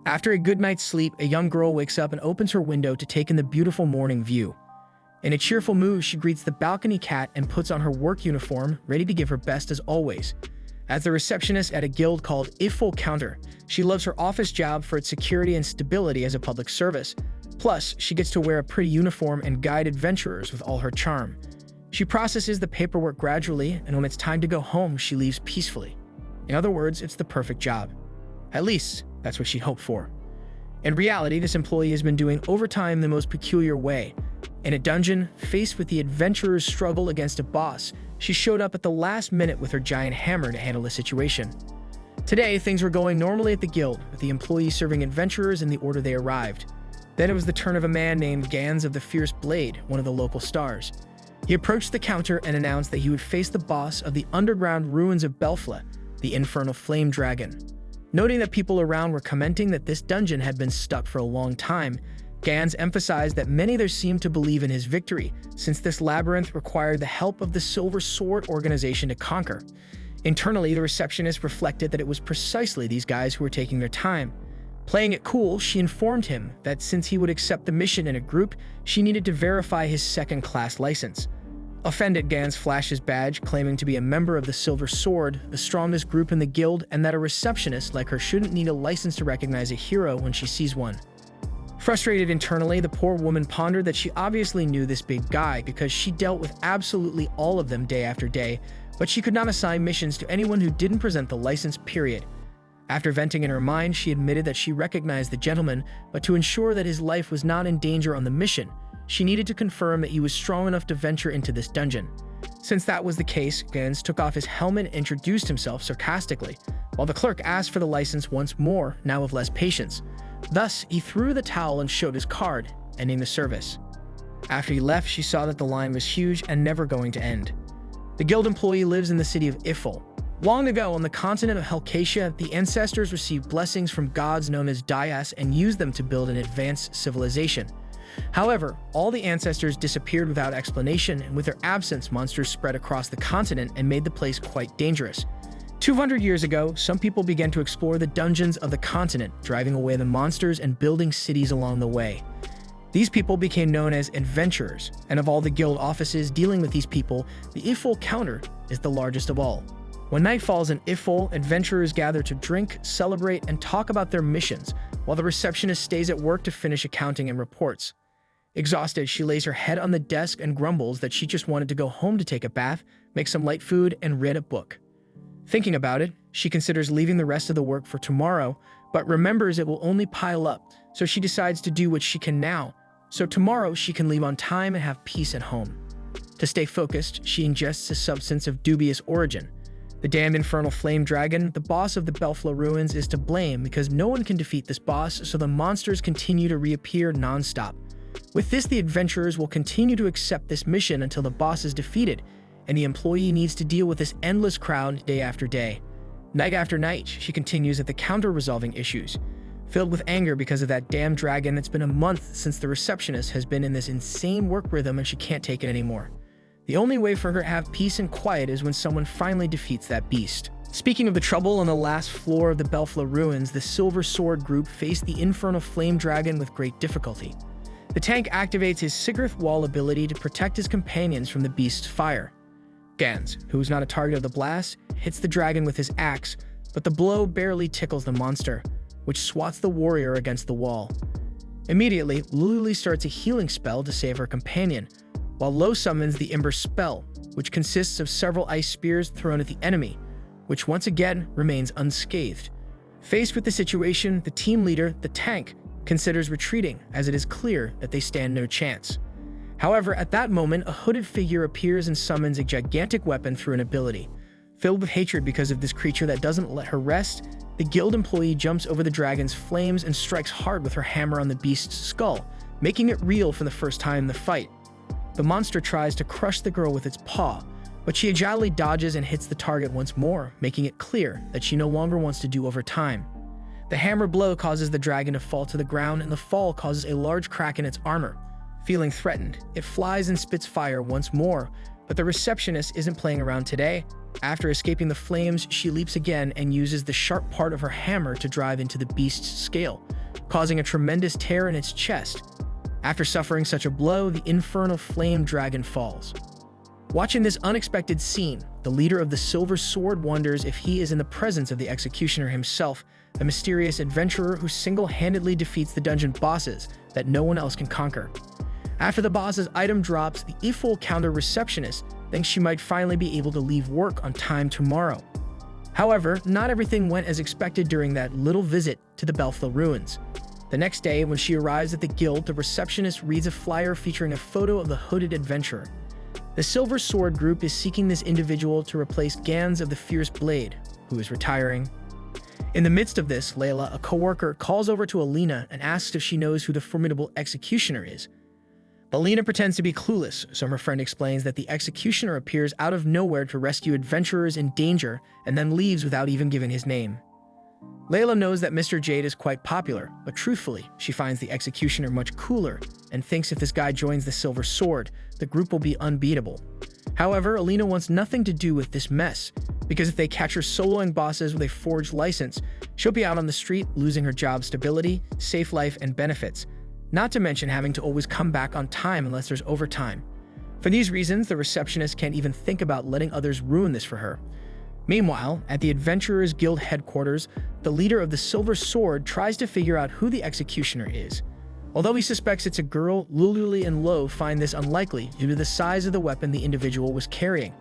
After a good night's sleep, a young girl wakes up and opens her window to take in the beautiful morning view. In a cheerful mood, she greets the balcony cat and puts on her work uniform, ready to give her best as always. As the receptionist at a guild called cheerful counter, she loves her office job for its security and stability as a public service. Plus, she gets to wear a pretty uniform and guide adventurers with all her charm. She processes the paperwork gradually, and when it's time to go home, she leaves peacefully. In other words, it's the perfect job. At least, that's what she'd hoped for. In reality, this employee has been doing overtime the most peculiar way. In a dungeon, faced with the adventurer's struggle against a boss, she showed up at the last minute with her giant hammer to handle the situation. Today, things were going normally at the guild, with the employee serving adventurers in the order they arrived. Then it was the turn of a man named Gans of the Fierce Blade, one of the local stars. He approached the counter and announced that he would face the boss of the underground ruins of Belfla, the infernal flame dragon. Noting that people around were commenting that this dungeon had been stuck for a long time, Gans emphasized that many there seemed to believe in his victory, since this labyrinth required the help of the Silver Sword organization to conquer. Internally, the receptionist reflected that it was precisely these guys who were taking their time. Playing it cool, she informed him that since he would accept the mission in a group, she needed to verify his second-class license. Offended, Gans flashed his badge, claiming to be a member of the Silver Sword, the strongest group in the guild, and that a receptionist like her shouldn't need a license to recognize a hero when she sees one. Frustrated internally, the poor woman pondered that she obviously knew this big guy because she dealt with absolutely all of them day after day, but she could not assign missions to anyone who didn't present the license, period. After venting in her mind, she admitted that she recognized the gentleman, but to ensure that his life was not in danger on the mission, she needed to confirm that he was strong enough to venture into this dungeon. Since that was the case, Gans took off his helmet and introduced himself sarcastically, while the clerk asked for the license once more, now with less patience. Thus, he threw the towel and showed his card, ending the service. After he left, she saw that the line was huge and never going to end. The guild employee lives in the city of Ifil. Long ago, on the continent of Helcatia, the ancestors received blessings from gods known as Dyaus and used them to build an advanced civilization. However, all the ancestors disappeared without explanation, and with their absence, monsters spread across the continent and made the place quite dangerous. 200 years ago, some people began to explore the dungeons of the continent, driving away the monsters and building cities along the way. These people became known as adventurers, and of all the guild offices dealing with these people, the cheerful counter is the largest of all. When night falls in cheerful, adventurers gather to drink, celebrate, and talk about their missions, while the receptionist stays at work to finish accounting and reports. Exhausted, she lays her head on the desk and grumbles that she just wanted to go home to take a bath, make some light food, and read a book. Thinking about it, she considers leaving the rest of the work for tomorrow, but remembers it will only pile up, so she decides to do what she can now, so tomorrow she can leave on time and have peace at home. To stay focused, she ingests a substance of dubious origin. The damned infernal flame dragon, the boss of the Belfla ruins, is to blame because no one can defeat this boss, so the monsters continue to reappear non-stop. With this, the adventurers will continue to accept this mission until the boss is defeated, and the employee needs to deal with this endless crowd day after day. Night after night, she continues at the counter resolving issues. Filled with anger because of that damn dragon, it's been a month since the receptionist has been in this insane work rhythm and she can't take it anymore. The only way for her to have peace and quiet is when someone finally defeats that beast. Speaking of the trouble on the last floor of the Belfla ruins, the Silver Sword group faced the infernal flame dragon with great difficulty. The tank activates his Sigurth Wall ability to protect his companions from the beast's fire. Gans, who is not a target of the blast, hits the dragon with his axe, but the blow barely tickles the monster, which swats the warrior against the wall. Immediately, Luli starts a healing spell to save her companion, while Lo summons the Ember spell, which consists of several ice spears thrown at the enemy, which once again remains unscathed. Faced with the situation, the team leader, the tank, considers retreating, as it is clear that they stand no chance. However, at that moment, a hooded figure appears and summons a gigantic weapon through an ability. Filled with hatred because of this creature that doesn't let her rest, the guild employee jumps over the dragon's flames and strikes hard with her hammer on the beast's skull, making it reel for the first time in the fight. The monster tries to crush the girl with its paw, but she agilely dodges and hits the target once more, making it clear that she no longer wants to do overtime. The hammer blow causes the dragon to fall to the ground, and the fall causes a large crack in its armor. Feeling threatened, it flies and spits fire once more, but the receptionist isn't playing around today. After escaping the flames, she leaps again and uses the sharp part of her hammer to drive into the beast's scale, causing a tremendous tear in its chest. After suffering such a blow, the infernal flame dragon falls. Watching this unexpected scene, the leader of the Silver Sword wonders if he is in the presence of the executioner himself, a mysterious adventurer who single-handedly defeats the dungeon bosses that no one else can conquer. After the boss's item drops, the Iful counter receptionist thinks she might finally be able to leave work on time tomorrow. However, not everything went as expected during that little visit to the Belfla ruins. The next day, when she arrives at the guild, the receptionist reads a flyer featuring a photo of the hooded adventurer. The Silver Sword group is seeking this individual to replace Gans of the Fierce Blade, who is retiring. In the midst of this, Layla, a co-worker, calls over to Alina and asks if she knows who the formidable executioner is. Alina pretends to be clueless, so her friend explains that the executioner appears out of nowhere to rescue adventurers in danger and then leaves without even giving his name. Layla knows that Mr. Jade is quite popular, but truthfully, she finds the executioner much cooler and thinks if this guy joins the Silver Sword, the group will be unbeatable. However, Alina wants nothing to do with this mess, because if they catch her soloing bosses with a forged license, she'll be out on the street losing her job stability, safe life, and benefits, not to mention having to always come back on time unless there's overtime. For these reasons, the receptionist can't even think about letting others ruin this for her. Meanwhile, at the Adventurers Guild headquarters, the leader of the Silver Sword tries to figure out who the executioner is. Although he suspects it's a girl, Lululi and Lo find this unlikely due to the size of the weapon the individual was carrying.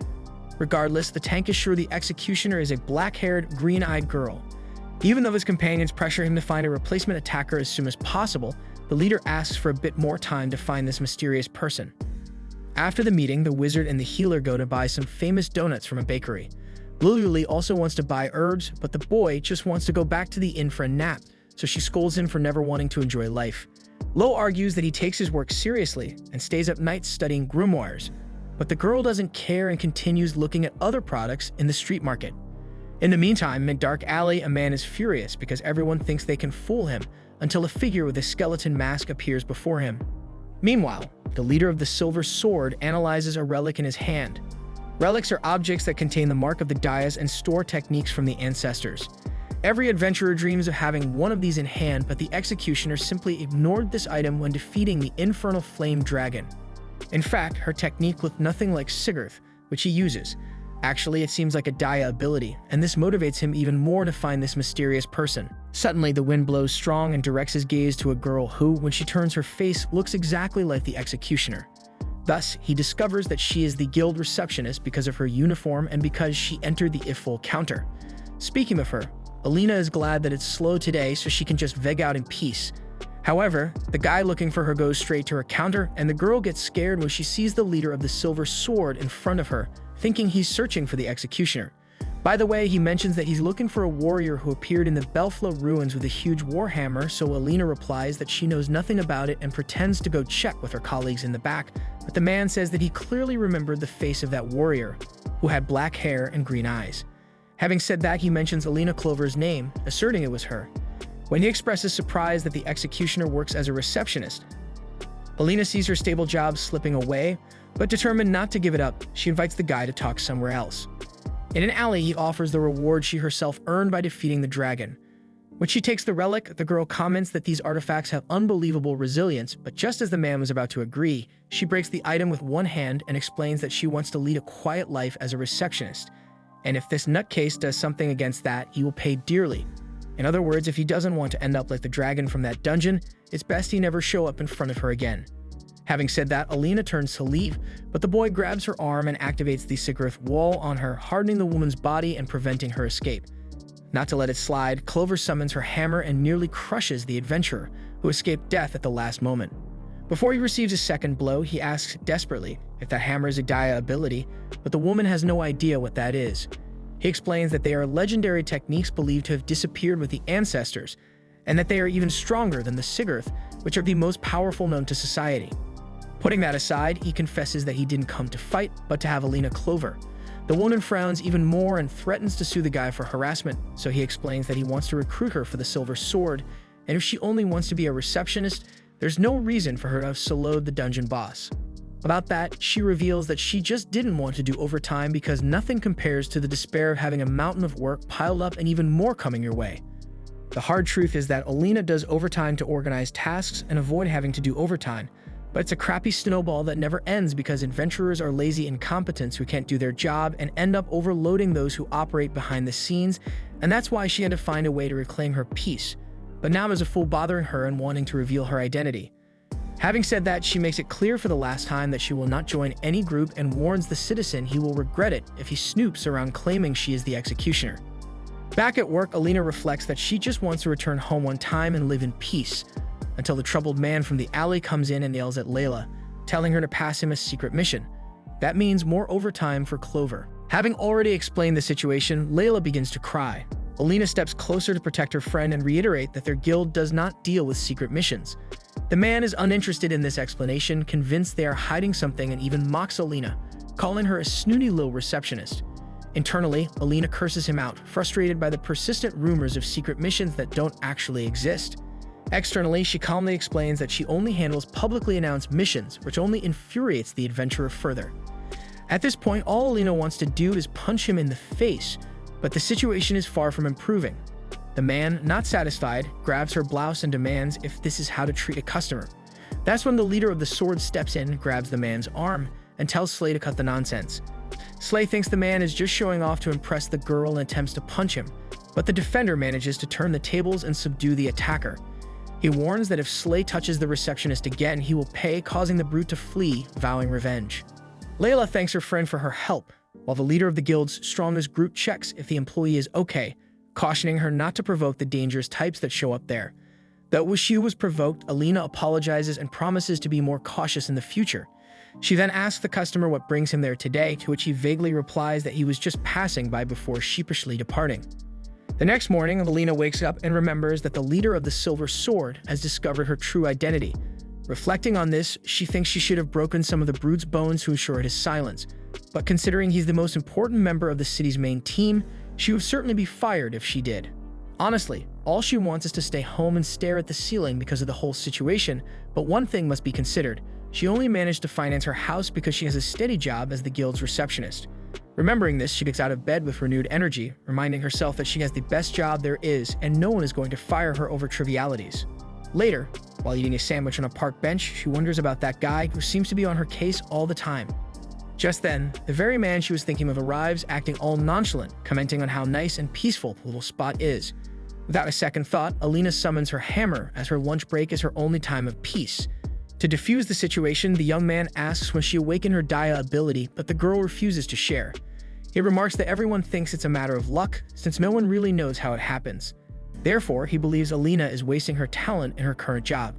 Regardless, the tank is sure the executioner is a black-haired, green-eyed girl. Even though his companions pressure him to find a replacement attacker as soon as possible, the leader asks for a bit more time to find this mysterious person. After the meeting, the wizard and the healer go to buy some famous donuts from a bakery. Lululi also wants to buy herbs, but the boy just wants to go back to the inn for a nap, so she scolds him for never wanting to enjoy life. Lo argues that he takes his work seriously and stays up nights studying grimoires, but the girl doesn't care and continues looking at other products in the street market. In the meantime, in Dark Alley, a man is furious because everyone thinks they can fool him until a figure with a skeleton mask appears before him. Meanwhile, the leader of the Silver Sword analyzes a relic in his hand. Relics are objects that contain the mark of the dais and store techniques from the ancestors. Every adventurer dreams of having one of these in hand, but the executioner simply ignored this item when defeating the infernal flame dragon. In fact, her technique looked nothing like Sigurth, which he uses. Actually, it seems like a Daya ability, and this motivates him even more to find this mysterious person. Suddenly, the wind blows strong and directs his gaze to a girl who, when she turns her face, looks exactly like the executioner. Thus, he discovers that she is the guild receptionist because of her uniform and because she entered the Iful counter. Speaking of her, Alina is glad that it's slow today so she can just veg out in peace. However, the guy looking for her goes straight to her counter, and the girl gets scared when she sees the leader of the Silver Sword in front of her, thinking he's searching for the executioner. By the way, he mentions that he's looking for a warrior who appeared in the Belfla ruins with a huge warhammer, so Alina replies that she knows nothing about it and pretends to go check with her colleagues in the back, but the man says that he clearly remembered the face of that warrior, who had black hair and green eyes. Having said that, he mentions Alina Clover's name, asserting it was her. When he expresses surprise that the executioner works as a receptionist, Alina sees her stable job slipping away, but determined not to give it up, she invites the guy to talk somewhere else. In an alley, he offers the reward she herself earned by defeating the dragon. When she takes the relic, the girl comments that these artifacts have unbelievable resilience, but just as the man was about to agree, she breaks the item with one hand and explains that she wants to lead a quiet life as a receptionist. And if this nutcase does something against that, he will pay dearly. In other words, if he doesn't want to end up like the dragon from that dungeon, it's best he never show up in front of her again. Having said that, Alina turns to leave, but the boy grabs her arm and activates the Sigurth wall on her, hardening the woman's body and preventing her escape. Not to let it slide, Clover summons her hammer and nearly crushes the adventurer, who escaped death at the last moment. Before he receives a second blow, he asks desperately if that hammer is a Daya ability, but the woman has no idea what that is. He explains that they are legendary techniques believed to have disappeared with the ancestors, and that they are even stronger than the Sigurth, which are the most powerful known to society. Putting that aside, he confesses that he didn't come to fight, but to have Alina Clover. The woman frowns even more and threatens to sue the guy for harassment, so he explains that he wants to recruit her for the Silver Sword, and if she only wants to be a receptionist, there's no reason for her to have soloed the dungeon boss. About that, she reveals that she just didn't want to do overtime because nothing compares to the despair of having a mountain of work piled up and even more coming your way. The hard truth is that Alina does overtime to organize tasks and avoid having to do overtime, but it's a crappy snowball that never ends because adventurers are lazy incompetents who can't do their job and end up overloading those who operate behind the scenes, and that's why she had to find a way to reclaim her peace. But now there's a fool bothering her and wanting to reveal her identity. Having said that, she makes it clear for the last time that she will not join any group and warns the citizen he will regret it if he snoops around claiming she is the executioner. Back at work, Alina reflects that she just wants to return home on time and live in peace, until the troubled man from the alley comes in and yells at Layla, telling her to pass him a secret mission. That means more overtime for Clover. Having already explained the situation, Layla begins to cry. Alina steps closer to protect her friend and reiterate that their guild does not deal with secret missions. The man is uninterested in this explanation, convinced they are hiding something, and even mocks Alina, calling her a snooty little receptionist. Internally, Alina curses him out, frustrated by the persistent rumors of secret missions that don't actually exist. Externally, she calmly explains that she only handles publicly announced missions, which only infuriates the adventurer further. At this point, all Alina wants to do is punch him in the face, but the situation is far from improving. The man, not satisfied, grabs her blouse and demands if this is how to treat a customer. That's when the leader of the Sword steps in, grabs the man's arm, and tells Slay to cut the nonsense. Slay thinks the man is just showing off to impress the girl and attempts to punch him, but the defender manages to turn the tables and subdue the attacker. He warns that if Slay touches the receptionist again, he will pay, causing the brute to flee, vowing revenge. Layla thanks her friend for her help, while the leader of the guild's strongest group checks if the employee is okay, cautioning her not to provoke the dangerous types that show up there. Though she was provoked, Alina apologizes and promises to be more cautious in the future. She then asks the customer what brings him there today, to which he vaguely replies that he was just passing by before sheepishly departing. The next morning, Alina wakes up and remembers that the leader of the Silver Sword has discovered her true identity. Reflecting on this, she thinks she should have broken some of the brute's bones to ensure his silence. But considering he's the most important member of the city's main team, she would certainly be fired if she did. Honestly, all she wants is to stay home and stare at the ceiling because of the whole situation, but one thing must be considered. She only managed to finance her house because she has a steady job as the guild's receptionist. Remembering this, she gets out of bed with renewed energy, reminding herself that she has the best job there is and no one is going to fire her over trivialities. Later, while eating a sandwich on a park bench, she wonders about that guy who seems to be on her case all the time. Just then, the very man she was thinking of arrives, acting all nonchalant, commenting on how nice and peaceful the little spot is. Without a second thought, Alina summons her hammer, as her lunch break is her only time of peace. To defuse the situation, the young man asks when she awakened her Daya ability, but the girl refuses to share. He remarks that everyone thinks it's a matter of luck, since no one really knows how it happens. Therefore, he believes Alina is wasting her talent in her current job.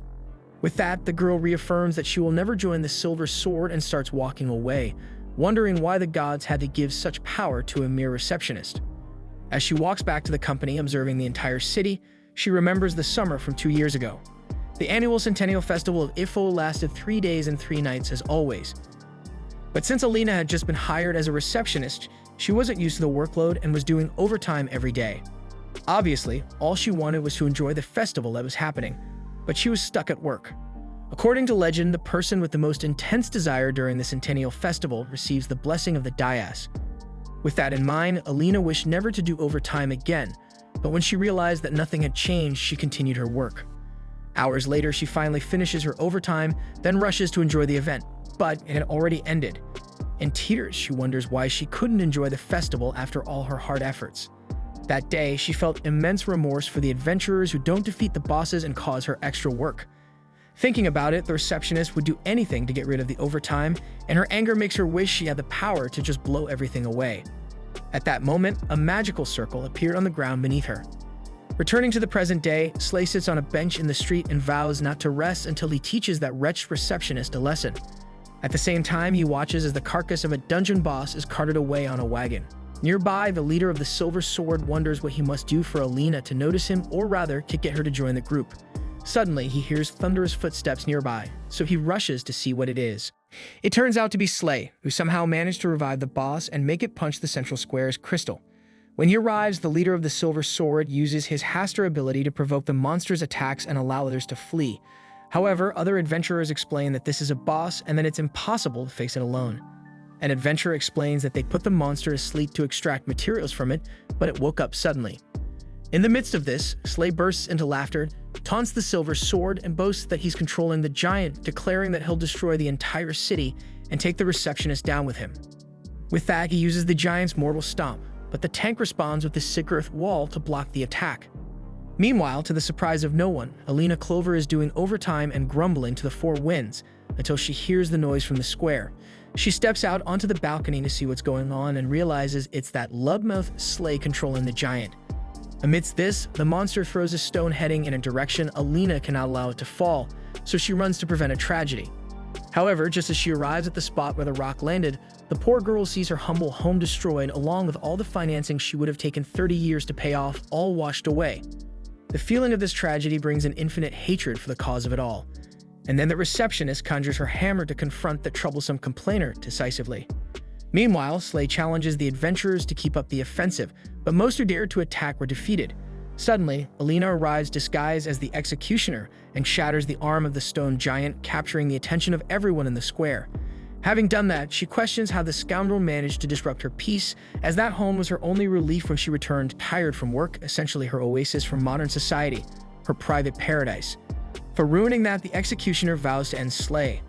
With that, the girl reaffirms that she will never join the Silver Sword and starts walking away, wondering why the gods had to give such power to a mere receptionist. As she walks back to the company, observing the entire city, she remembers the summer from 2 years ago. The annual Centennial Festival of Ifo lasted 3 days and 3 nights as always. But since Alina had just been hired as a receptionist, she wasn't used to the workload and was doing overtime every day. Obviously, all she wanted was to enjoy the festival that was happening, but she was stuck at work. According to legend, the person with the most intense desire during the Centennial Festival receives the blessing of the Dayas. With that in mind, Alina wished never to do overtime again, but when she realized that nothing had changed, she continued her work. Hours later, she finally finishes her overtime, then rushes to enjoy the event, but it had already ended. In tears, she wonders why she couldn't enjoy the festival after all her hard efforts. That day, she felt immense remorse for the adventurers who don't defeat the bosses and cause her extra work. Thinking about it, the receptionist would do anything to get rid of the overtime, and her anger makes her wish she had the power to just blow everything away. At that moment, a magical circle appeared on the ground beneath her. Returning to the present day, Slay sits on a bench in the street and vows not to rest until he teaches that wretched receptionist a lesson. At the same time, he watches as the carcass of a dungeon boss is carted away on a wagon. Nearby, the leader of the Silver Sword wonders what he must do for Alina to notice him, or rather, to get her to join the group. Suddenly, he hears thunderous footsteps nearby, so he rushes to see what it is. It turns out to be Slay, who somehow managed to revive the boss and make it punch the central square's crystal. When he arrives, the leader of the Silver Sword uses his Haster ability to provoke the monster's attacks and allow others to flee. However, other adventurers explain that this is a boss and that it's impossible to face it alone. An adventurer explains that they put the monster to sleep to extract materials from it, but it woke up suddenly. In the midst of this, Slay bursts into laughter, taunts the silver sword, and boasts that he's controlling the giant, declaring that he'll destroy the entire city and take the receptionist down with him. With that, he uses the giant's mortal stomp, but the tank responds with the Sigarth wall to block the attack. Meanwhile, to the surprise of no one, Alina Clover is doing overtime and grumbling to the four winds until she hears the noise from the square. She steps out onto the balcony to see what's going on and realizes it's that lubmouth Slay controlling the giant. Amidst this, the monster throws a stone heading in a direction Alina cannot allow it to fall, so she runs to prevent a tragedy. However, just as she arrives at the spot where the rock landed, the poor girl sees her humble home destroyed along with all the financing she would have taken 30 years to pay off, all washed away. The feeling of this tragedy brings an infinite hatred for the cause of it all. And then the receptionist conjures her hammer to confront the troublesome complainer decisively. Meanwhile, Slay challenges the adventurers to keep up the offensive, but most who dared to attack were defeated. Suddenly, Alina arrives disguised as the executioner and shatters the arm of the stone giant, capturing the attention of everyone in the square. Having done that, she questions how the scoundrel managed to disrupt her peace, as that home was her only relief when she returned tired from work, essentially her oasis from modern society, her private paradise. For ruining that, the executioner vows to end Slay.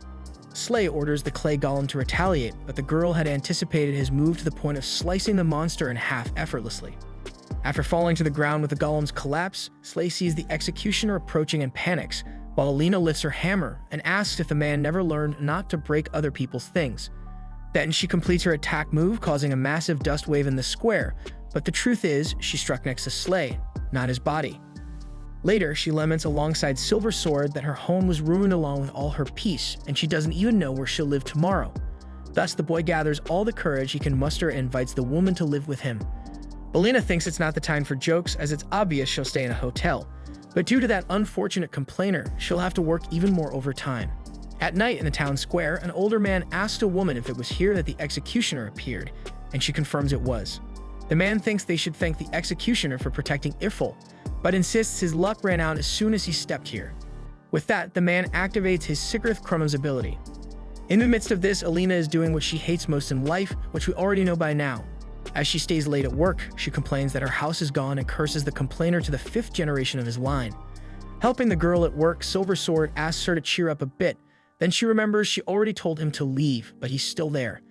Slay orders the clay golem to retaliate, but the girl had anticipated his move to the point of slicing the monster in half effortlessly. After falling to the ground with the golem's collapse, Slay sees the executioner approaching and panics, while Alina lifts her hammer and asks if the man never learned not to break other people's things. Then she completes her attack move, causing a massive dust wave in the square, but the truth is, she struck next to Slay, not his body. Later, she laments alongside Silver Sword that her home was ruined along with all her peace, and she doesn't even know where she'll live tomorrow. Thus, the boy gathers all the courage he can muster and invites the woman to live with him. Alina thinks it's not the time for jokes, as it's obvious she'll stay in a hotel. But due to that unfortunate complainer, she'll have to work even more overtime. At night in the town square, an older man asks a woman if it was here that the executioner appeared, and she confirms it was. The man thinks they should thank the executioner for protecting Ifil, but insists his luck ran out as soon as he stepped here. With that, the man activates his Sigarth Chrono's ability. In the midst of this, Alina is doing what she hates most in life, which we already know by now. As she stays late at work, she complains that her house is gone and curses the complainer to the 5th generation of his line. Helping the girl at work, Silver Sword asks her to cheer up a bit. Then she remembers she already told him to leave, but he's still there.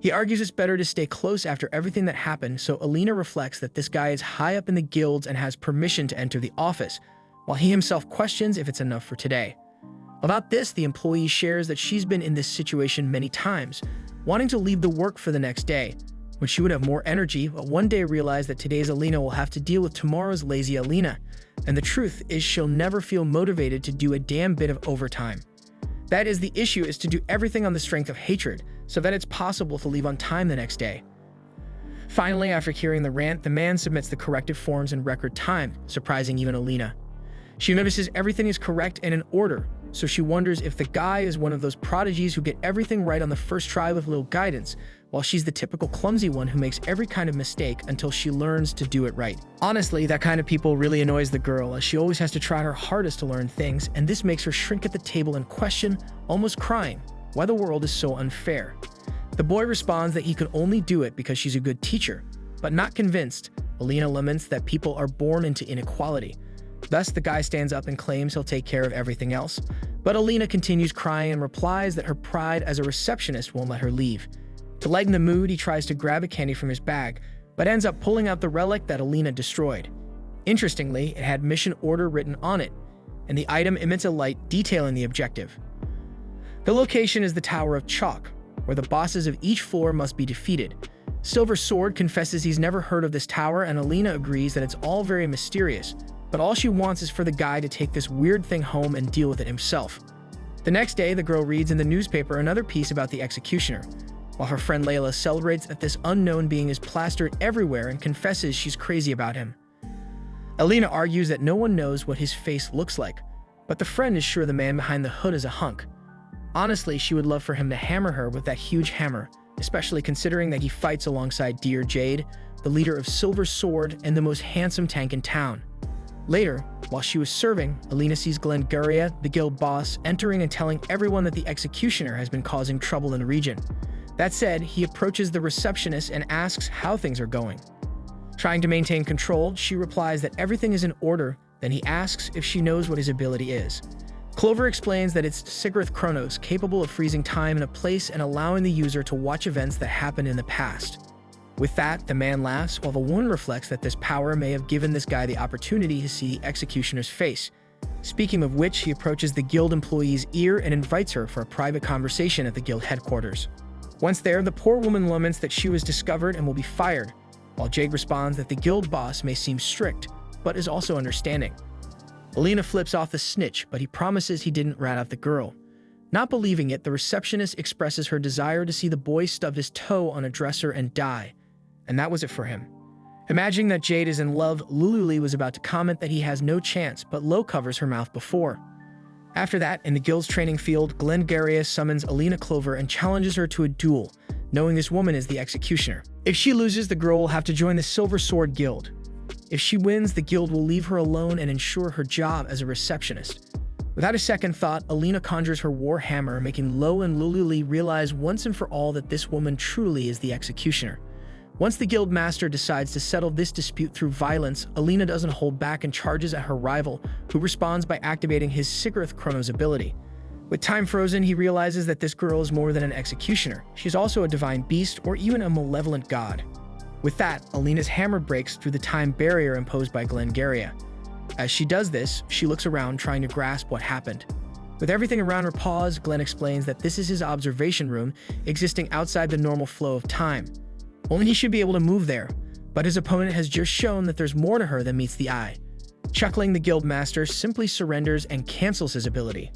He argues it's better to stay close after everything that happened, so Alina reflects that this guy is high up in the guilds and has permission to enter the office, while he himself questions if it's enough for today. About this, the employee shares that she's been in this situation many times, wanting to leave the work for the next day, when she would have more energy, but one day realize that today's Alina will have to deal with tomorrow's lazy Alina, and the truth is she'll never feel motivated to do a damn bit of overtime. That is the issue, is to do everything on the strength of hatred, so that it's possible to leave on time the next day. Finally, after hearing the rant, the man submits the corrective forms in record time, surprising even Alina. She notices everything is correct and in order, so she wonders if the guy is one of those prodigies who get everything right on the first try with little guidance, while she's the typical clumsy one who makes every kind of mistake until she learns to do it right. Honestly, that kind of people really annoys the girl, as she always has to try her hardest to learn things, and this makes her shrink at the table and question, almost crying, why the world is so unfair. The boy responds that he could only do it because she's a good teacher, but not convinced, Alina laments that people are born into inequality. Thus, the guy stands up and claims he'll take care of everything else, but Alina continues crying and replies that her pride as a receptionist won't let her leave. To lighten the mood, he tries to grab a candy from his bag, but ends up pulling out the relic that Alina destroyed. Interestingly, it had mission order written on it, and the item emits a light detailing the objective. The location is the Tower of Chalk, where the bosses of each floor must be defeated. Silver Sword confesses he's never heard of this tower, and Alina agrees that it's all very mysterious, but all she wants is for the guy to take this weird thing home and deal with it himself. The next day, the girl reads in the newspaper another piece about the executioner, while her friend Layla celebrates that this unknown being is plastered everywhere and confesses she's crazy about him. Alina argues that no one knows what his face looks like, but the friend is sure the man behind the hood is a hunk. Honestly, she would love for him to hammer her with that huge hammer, especially considering that he fights alongside Dear Jade, the leader of Silver Sword and the most handsome tank in town. Later, while she was serving, Alina sees Glenguria, the guild boss, entering and telling everyone that the executioner has been causing trouble in the region. That said, he approaches the receptionist and asks how things are going. Trying to maintain control, she replies that everything is in order, then he asks if she knows what his ability is. Clover explains that it's Sigurth Chronos, capable of freezing time in a place and allowing the user to watch events that happened in the past. With that, the man laughs, while the woman reflects that this power may have given this guy the opportunity to see the executioner's face. Speaking of which, he approaches the guild employee's ear and invites her for a private conversation at the guild headquarters. Once there, the poor woman laments that she was discovered and will be fired, while Jade responds that the guild boss may seem strict, but is also understanding. Alina flips off the snitch, but he promises he didn't rat out the girl. Not believing it, the receptionist expresses her desire to see the boy stub his toe on a dresser and die, and that was it for him. Imagining that Jade is in love, Lululi was about to comment that he has no chance, but Lo covers her mouth before. After that, in the guild's training field, Glengarria summons Alina Clover and challenges her to a duel, knowing this woman is the executioner. If she loses, the girl will have to join the Silver Sword Guild. If she wins, the guild will leave her alone and ensure her job as a receptionist. Without a second thought, Alina conjures her war hammer, making Lo and Lululi realize once and for all that this woman truly is the executioner. Once the guild master decides to settle this dispute through violence, Alina doesn't hold back and charges at her rival, who responds by activating his Sigurth Chronos ability. With time frozen, he realizes that this girl is more than an executioner. She's also a divine beast or even a malevolent god. With that, Alina's hammer breaks through the time barrier imposed by Glengarria. As she does this, she looks around trying to grasp what happened. With everything around her paused, Glenn explains that this is his observation room, existing outside the normal flow of time. Only he should be able to move there, but his opponent has just shown that there's more to her than meets the eye. Chuckling, the guild master simply surrenders and cancels his ability.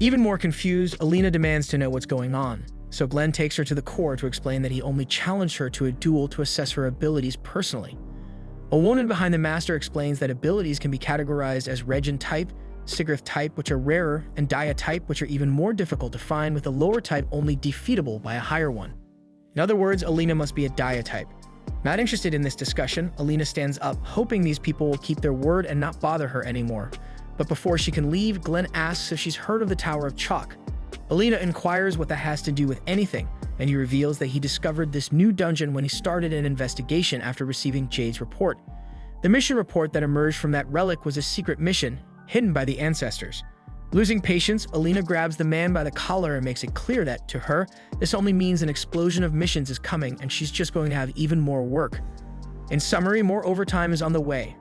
Even more confused, Alina demands to know what's going on, so Glenn takes her to the core to explain that he only challenged her to a duel to assess her abilities personally. A woman behind the master explains that abilities can be categorized as Regent type, Sigurth type, which are rarer, and Dia type, which are even more difficult to find, with the lower type only defeatable by a higher one. In other words, Alina must be a Dia type. Not interested in this discussion, Alina stands up, hoping these people will keep their word and not bother her anymore. But before she can leave, Glenn asks if she's heard of the Tower of Chalk. Alina inquires what that has to do with anything, and he reveals that he discovered this new dungeon when he started an investigation after receiving Jade's report. The mission report that emerged from that relic was a secret mission, hidden by the ancestors. Losing patience, Alina grabs the man by the collar and makes it clear that, to her, this only means an explosion of missions is coming and she's just going to have even more work. In summary, more overtime is on the way.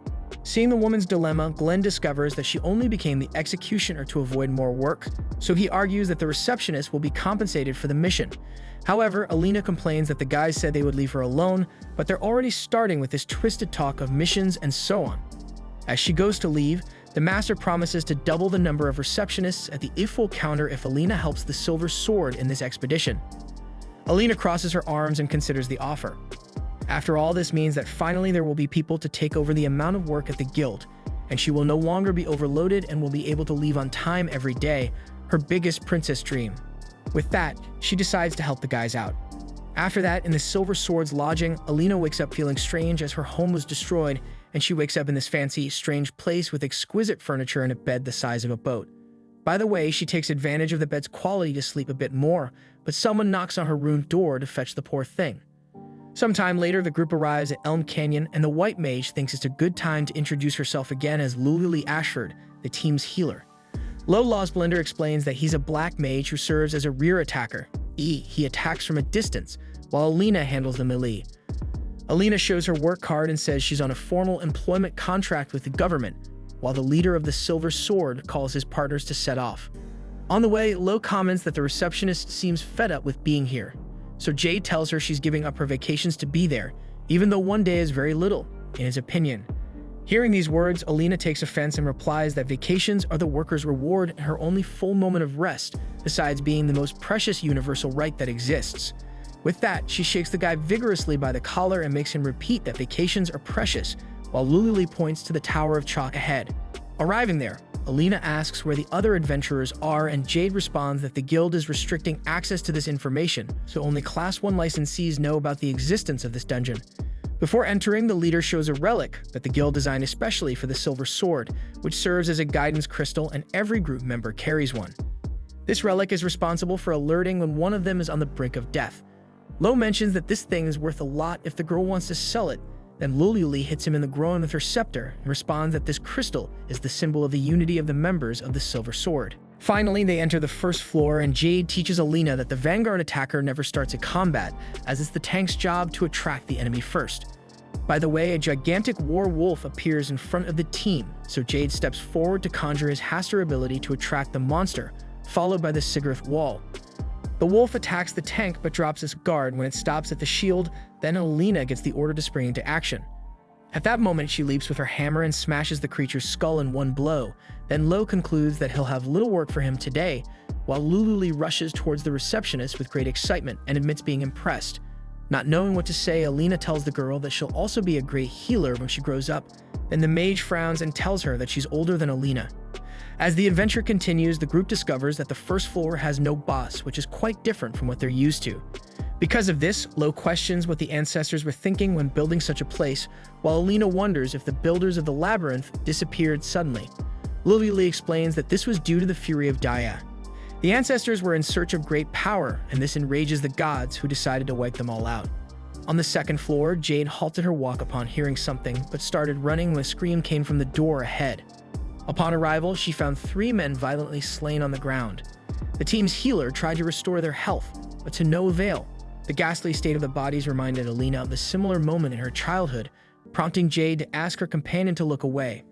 Seeing the woman's dilemma, Glenn discovers that she only became the executioner to avoid more work, so he argues that the receptionist will be compensated for the mission. However, Alina complains that the guys said they would leave her alone, but they're already starting with this twisted talk of missions and so on. As she goes to leave, the master promises to double the number of receptionists at the if-full counter if Alina helps the Silver Sword in this expedition. Alina crosses her arms and considers the offer. After all, this means that finally there will be people to take over the amount of work at the guild, and she will no longer be overloaded and will be able to leave on time every day, her biggest princess dream. With that, she decides to help the guys out. After that, in the Silver Sword's lodging, Alina wakes up feeling strange as her home was destroyed, and she wakes up in this fancy, strange place with exquisite furniture and a bed the size of a boat. By the way, she takes advantage of the bed's quality to sleep a bit more, but someone knocks on her room door to fetch the poor thing. Sometime later, the group arrives at Elm Canyon, and the White Mage thinks it's a good time to introduce herself again as Lululi Ashford, the team's healer. Low Law's Blender explains that he's a black mage who serves as a rear attacker. He attacks from a distance, while Alina handles the melee. Alina shows her work card and says she's on a formal employment contract with the government, while the leader of the Silver Sword calls his partners to set off. On the way, Lo comments that the receptionist seems fed up with being here, so Jade tells her she's giving up her vacations to be there, even though one day is very little, in his opinion. Hearing these words, Alina takes offense and replies that vacations are the worker's reward and her only full moment of rest, besides being the most precious universal right that exists. With that, she shakes the guy vigorously by the collar and makes him repeat that vacations are precious, while Lululi points to the Tower of Chalk ahead. Arriving there, Alina asks where the other adventurers are, and Jade responds that the guild is restricting access to this information, so only Class 1 licensees know about the existence of this dungeon. Before entering, the leader shows a relic that the guild designed especially for the Silver Sword, which serves as a guidance crystal, and every group member carries one. This relic is responsible for alerting when one of them is on the brink of death. Lo mentions that this thing is worth a lot if the girl wants to sell it, Then Luli hits him in the groin with her scepter and responds that this crystal is the symbol of the unity of the members of the Silver Sword. Finally, they enter the first floor, and Jade teaches Alina that the vanguard attacker never starts a combat, as it's the tank's job to attract the enemy first. By the way, a gigantic war wolf appears in front of the team, so Jade steps forward to conjure his Haster ability to attract the monster, followed by the Sigurth wall. The wolf attacks the tank but drops its guard when it stops at the shield. Then Alina gets the order to spring into action. At that moment, she leaps with her hammer and smashes the creature's skull in one blow. Then Lo concludes that he'll have little work for him today, while Luli rushes towards the receptionist with great excitement and admits being impressed. Not knowing what to say, Alina tells the girl that she'll also be a great healer when she grows up. Then the mage frowns and tells her that she's older than Alina. As the adventure continues, the group discovers that the first floor has no boss, which is quite different from what they're used to. Because of this, Lo questions what the ancestors were thinking when building such a place, while Alina wonders if the builders of the labyrinth disappeared suddenly. Luli explains that this was due to the fury of Daya. The ancestors were in search of great power, and this enrages the gods, who decided to wipe them all out. On the second floor, Jade halted her walk upon hearing something, but started running when a scream came from the door ahead. Upon arrival, she found 3 men violently slain on the ground. The team's healer tried to restore their health, but to no avail. The ghastly state of the bodies reminded Alina of a similar moment in her childhood, prompting Jade to ask her companion to look away.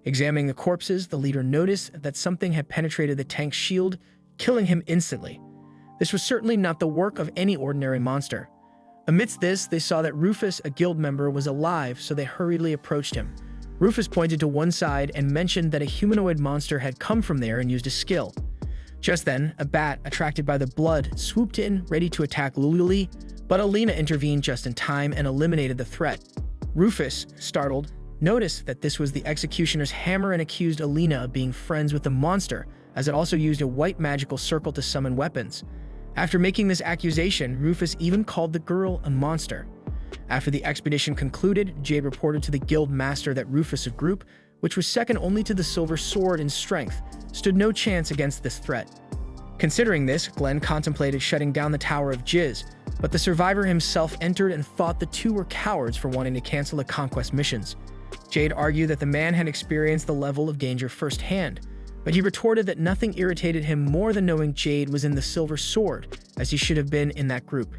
Examining the corpses, the leader noticed that something had penetrated the tank's shield, killing him instantly. This was certainly not the work of any ordinary monster. Amidst this, they saw that Rufus, a guild member, was alive, so they hurriedly approached him. Rufus pointed to one side and mentioned that a humanoid monster had come from there and used a skill. Just then, a bat, attracted by the blood, swooped in, ready to attack Luli, but Alina intervened just in time and eliminated the threat. Rufus, startled, noticed that this was the executioner's hammer and accused Alina of being friends with the monster, as it also used a white magical circle to summon weapons. After making this accusation, Rufus even called the girl a monster. After the expedition concluded, Jade reported to the guild master that Rufus' group, which was second only to the Silver Sword in strength, stood no chance against this threat. Considering this, Glenn contemplated shutting down the Tower of Jizz, but the survivor himself entered and thought the two were cowards for wanting to cancel the conquest missions. Jade argued that the man had experienced the level of danger firsthand, but he retorted that nothing irritated him more than knowing Jade was in the Silver Sword, as he should have been in that group.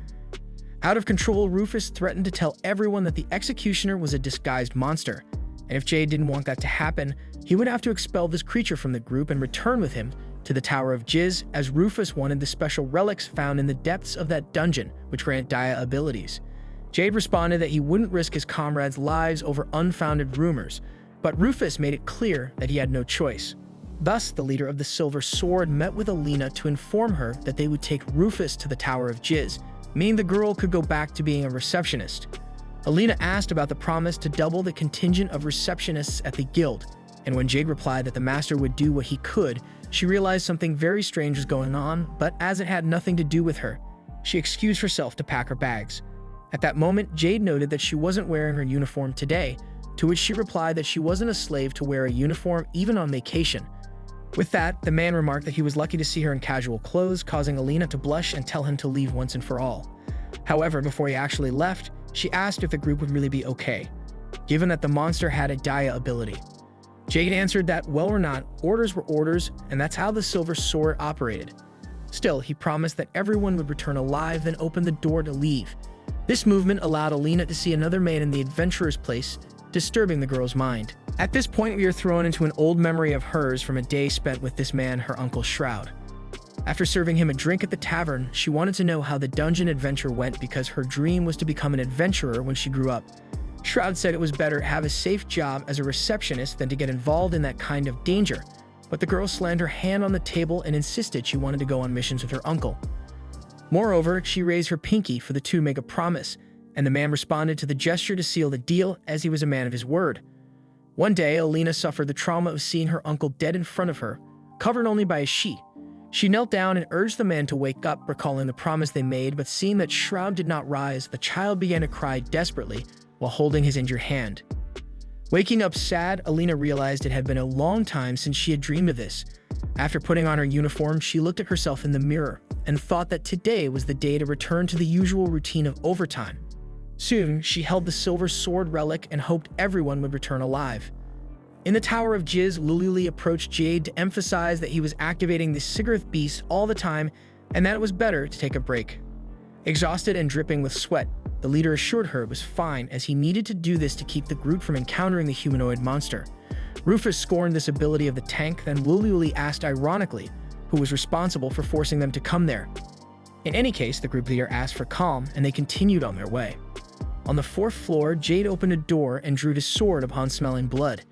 Out of control, Rufus threatened to tell everyone that the executioner was a disguised monster, and if Jade didn't want that to happen, he would have to expel this creature from the group and return with him to the Tower of Jizz, as Rufus wanted the special relics found in the depths of that dungeon, which grant Daya abilities. Jade responded that he wouldn't risk his comrades' lives over unfounded rumors, but Rufus made it clear that he had no choice. Thus, the leader of the Silver Sword met with Alina to inform her that they would take Rufus to the Tower of Jizz, meaning the girl could go back to being a receptionist. Alina asked about the promise to double the contingent of receptionists at the guild, and when Jade replied that the master would do what he could, she realized something very strange was going on, but as it had nothing to do with her, she excused herself to pack her bags. At that moment, Jade noted that she wasn't wearing her uniform today, to which she replied that she wasn't a slave to wear a uniform even on vacation. With that, the man remarked that he was lucky to see her in casual clothes, causing Alina to blush and tell him to leave once and for all. However, before he actually left, she asked if the group would really be okay, given that the monster had a Daya ability. Jade answered that, well or not, orders were orders, and that's how the Silver Sword operated. Still, he promised that everyone would return alive, then opened the door to leave. This movement allowed Alina to see another man in the adventurer's place, disturbing the girl's mind. At this point, we are thrown into an old memory of hers from a day spent with this man, her uncle Shroud. After serving him a drink at the tavern, she wanted to know how the dungeon adventure went because her dream was to become an adventurer when she grew up. Shroud said it was better to have a safe job as a receptionist than to get involved in that kind of danger, but the girl slammed her hand on the table and insisted she wanted to go on missions with her uncle. Moreover, she raised her pinky for the two to make a promise, and the man responded to the gesture to seal the deal, as he was a man of his word. One day, Alina suffered the trauma of seeing her uncle dead in front of her, covered only by a sheet. She knelt down and urged the man to wake up, recalling the promise they made, but seeing that Shroud did not rise, the child began to cry desperately while holding his injured hand. Waking up sad, Alina realized it had been a long time since she had dreamed of this. After putting on her uniform, she looked at herself in the mirror and thought that today was the day to return to the usual routine of overtime. Soon, she held the silver sword relic and hoped everyone would return alive. In the Tower of Jizz, Luli approached Jade to emphasize that he was activating the Sigurth beast all the time and that it was better to take a break. Exhausted and dripping with sweat, the leader assured her it was fine as he needed to do this to keep the group from encountering the humanoid monster. Rufus scorned this ability of the tank, then Luli asked ironically who was responsible for forcing them to come there. In any case, the group leader asked for calm and they continued on their way. On the 4th floor, Jade opened a door and drew his sword upon smelling blood.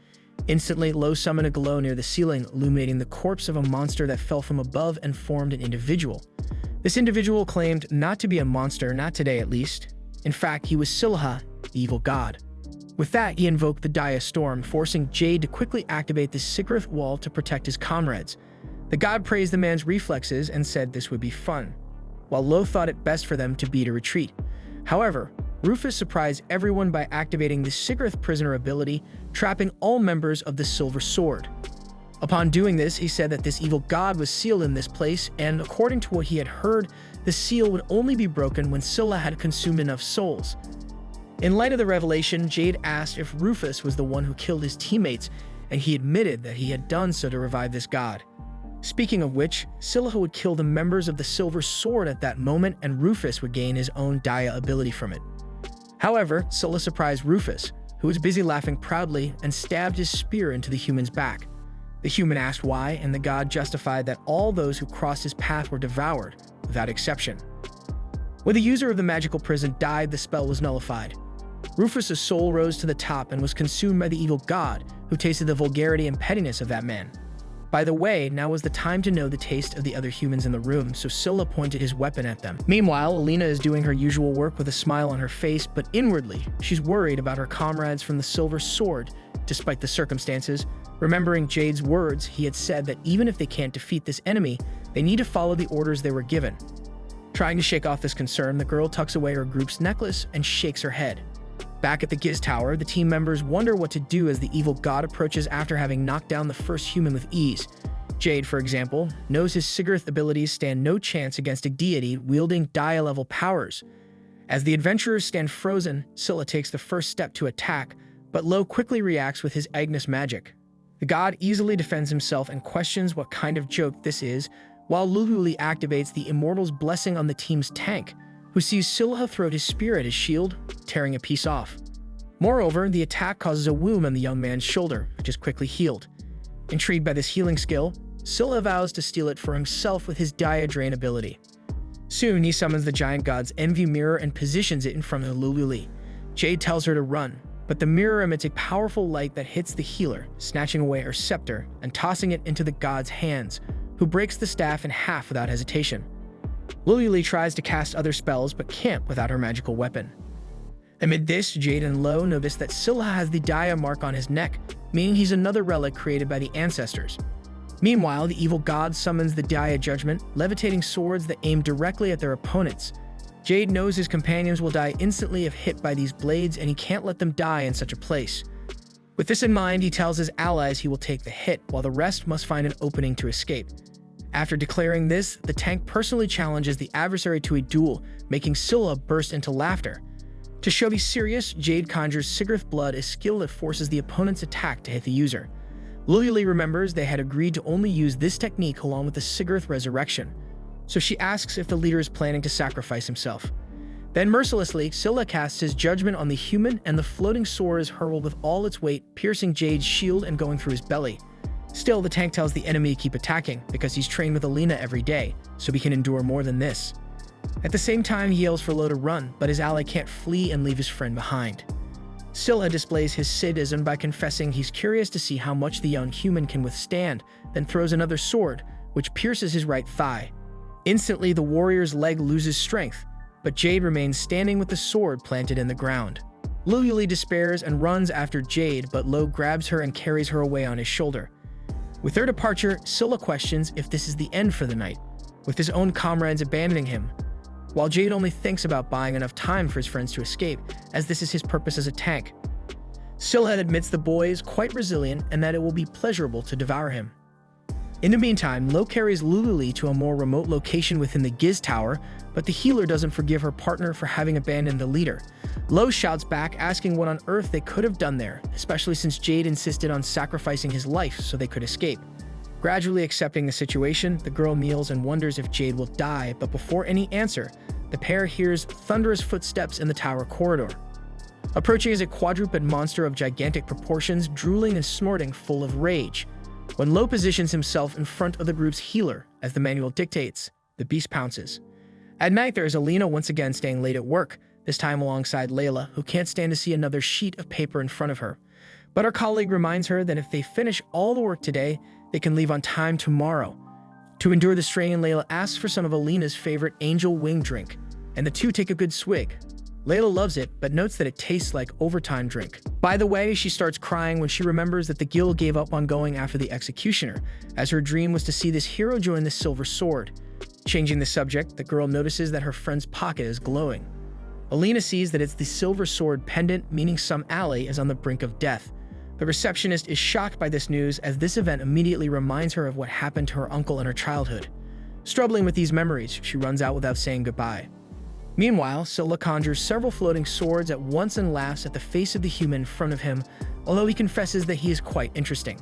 Instantly, Lo summoned a glow near the ceiling, illuminating the corpse of a monster that fell from above and formed an individual. This individual claimed not to be a monster, not today at least. In fact, he was Scylla, the evil god. With that, he invoked the Dia Storm, forcing Jade to quickly activate the Sigurth wall to protect his comrades. The god praised the man's reflexes and said this would be fun, while Lo thought it best for them to beat a retreat. However, Rufus surprised everyone by activating the Sigurth prisoner ability, trapping all members of the Silver Sword. Upon doing this, he said that this evil god was sealed in this place, and according to what he had heard, the seal would only be broken when Scylla had consumed enough souls. In light of the revelation, Jade asked if Rufus was the one who killed his teammates, and he admitted that he had done so to revive this god. Speaking of which, Scylla would kill the members of the Silver Sword at that moment, and Rufus would gain his own Dia ability from it. However, Scylla surprised Rufus, who was busy laughing proudly, and stabbed his spear into the human's back. The human asked why, and the god justified that all those who crossed his path were devoured, without exception. When the user of the magical prison died, the spell was nullified. Rufus' soul rose to the top and was consumed by the evil god, who tasted the vulgarity and pettiness of that man. By the way, now was the time to know the taste of the other humans in the room, so Scylla pointed his weapon at them. Meanwhile, Alina is doing her usual work with a smile on her face, but inwardly, she's worried about her comrades from the Silver Sword, despite the circumstances. Remembering Jade's words, he had said that even if they can't defeat this enemy, they need to follow the orders they were given. Trying to shake off this concern, the girl tucks away her group's necklace and shakes her head. Back at the Giz Tower, the team members wonder what to do as the evil god approaches after having knocked down the first human with ease. Jade, for example, knows his Sigurth abilities stand no chance against a deity wielding Dia-level powers. As the adventurers stand frozen, Scylla takes the first step to attack, but Lo quickly reacts with his Agnes magic. The god easily defends himself and questions what kind of joke this is, while Luli activates the Immortal's blessing on the team's tank, who sees Scylla throw his spear at his shield, tearing a piece off. Moreover, the attack causes a wound on the young man's shoulder, which is quickly healed. Intrigued by this healing skill, Scylla vows to steal it for himself with his Dia Drain ability. Soon, he summons the giant god's envy mirror and positions it in front of Luli. Jade tells her to run, but the mirror emits a powerful light that hits the healer, snatching away her scepter and tossing it into the god's hands, who breaks the staff in half without hesitation. Luli tries to cast other spells but can't without her magical weapon. Amid this, Jade and Lo notice that Scylla has the Dia mark on his neck, meaning he's another relic created by the ancestors. Meanwhile, the evil god summons the Dia Judgment, levitating swords that aim directly at their opponents. Jade knows his companions will die instantly if hit by these blades, and he can't let them die in such a place. With this in mind, he tells his allies he will take the hit, while the rest must find an opening to escape. After declaring this, the tank personally challenges the adversary to a duel, making Scylla burst into laughter. To show he's serious, Jade conjures Sigurth blood, a skill that forces the opponent's attack to hit the user. Luli remembers they had agreed to only use this technique along with the Sigurth resurrection, so she asks if the leader is planning to sacrifice himself. Then mercilessly, Scylla casts his judgment on the human, and the floating sword is hurled with all its weight, piercing Jade's shield and going through his belly. Still, the tank tells the enemy to keep attacking, because he's trained with Alina every day, so he can endure more than this. At the same time, he yells for Lo to run, but his ally can't flee and leave his friend behind. Scylla displays his sadism by confessing he's curious to see how much the young human can withstand, then throws another sword, which pierces his right thigh. Instantly, the warrior's leg loses strength, but Jade remains standing with the sword planted in the ground. Luli despairs and runs after Jade, but Lo grabs her and carries her away on his shoulder. With their departure, Scylla questions if this is the end for the night, with his own comrades abandoning him, while Jade only thinks about buying enough time for his friends to escape, as this is his purpose as a tank. Scylla admits the boy is quite resilient and that it will be pleasurable to devour him. In the meantime, Lo carries Lululi to a more remote location within the Giz Tower, but the healer doesn't forgive her partner for having abandoned the leader. Lo shouts back, asking what on earth they could have done there, especially since Jade insisted on sacrificing his life so they could escape. Gradually accepting the situation, the girl kneels and wonders if Jade will die, but before any answer, the pair hears thunderous footsteps in the tower corridor. Approaching is a quadruped monster of gigantic proportions, drooling and snorting, full of rage. When Lo positions himself in front of the group's healer, as the manual dictates, the beast pounces. At night, there is Alina once again staying late at work, this time alongside Layla, who can't stand to see another sheet of paper in front of her. But her colleague reminds her that if they finish all the work today, they can leave on time tomorrow. To endure the strain, Layla asks for some of Alina's favorite angel wing drink, and the two take a good swig. Layla loves it, but notes that it tastes like overtime drink. By the way, she starts crying when she remembers that the guild gave up on going after the executioner, as her dream was to see this hero join the Silver Sword. Changing the subject, the girl notices that her friend's pocket is glowing. Alina sees that it's the Silver Sword pendant, meaning some ally is on the brink of death. The receptionist is shocked by this news, as this event immediately reminds her of what happened to her uncle in her childhood. Struggling with these memories, she runs out without saying goodbye. Meanwhile, Scylla conjures several floating swords at once and laughs at the face of the human in front of him, although he confesses that he is quite interesting.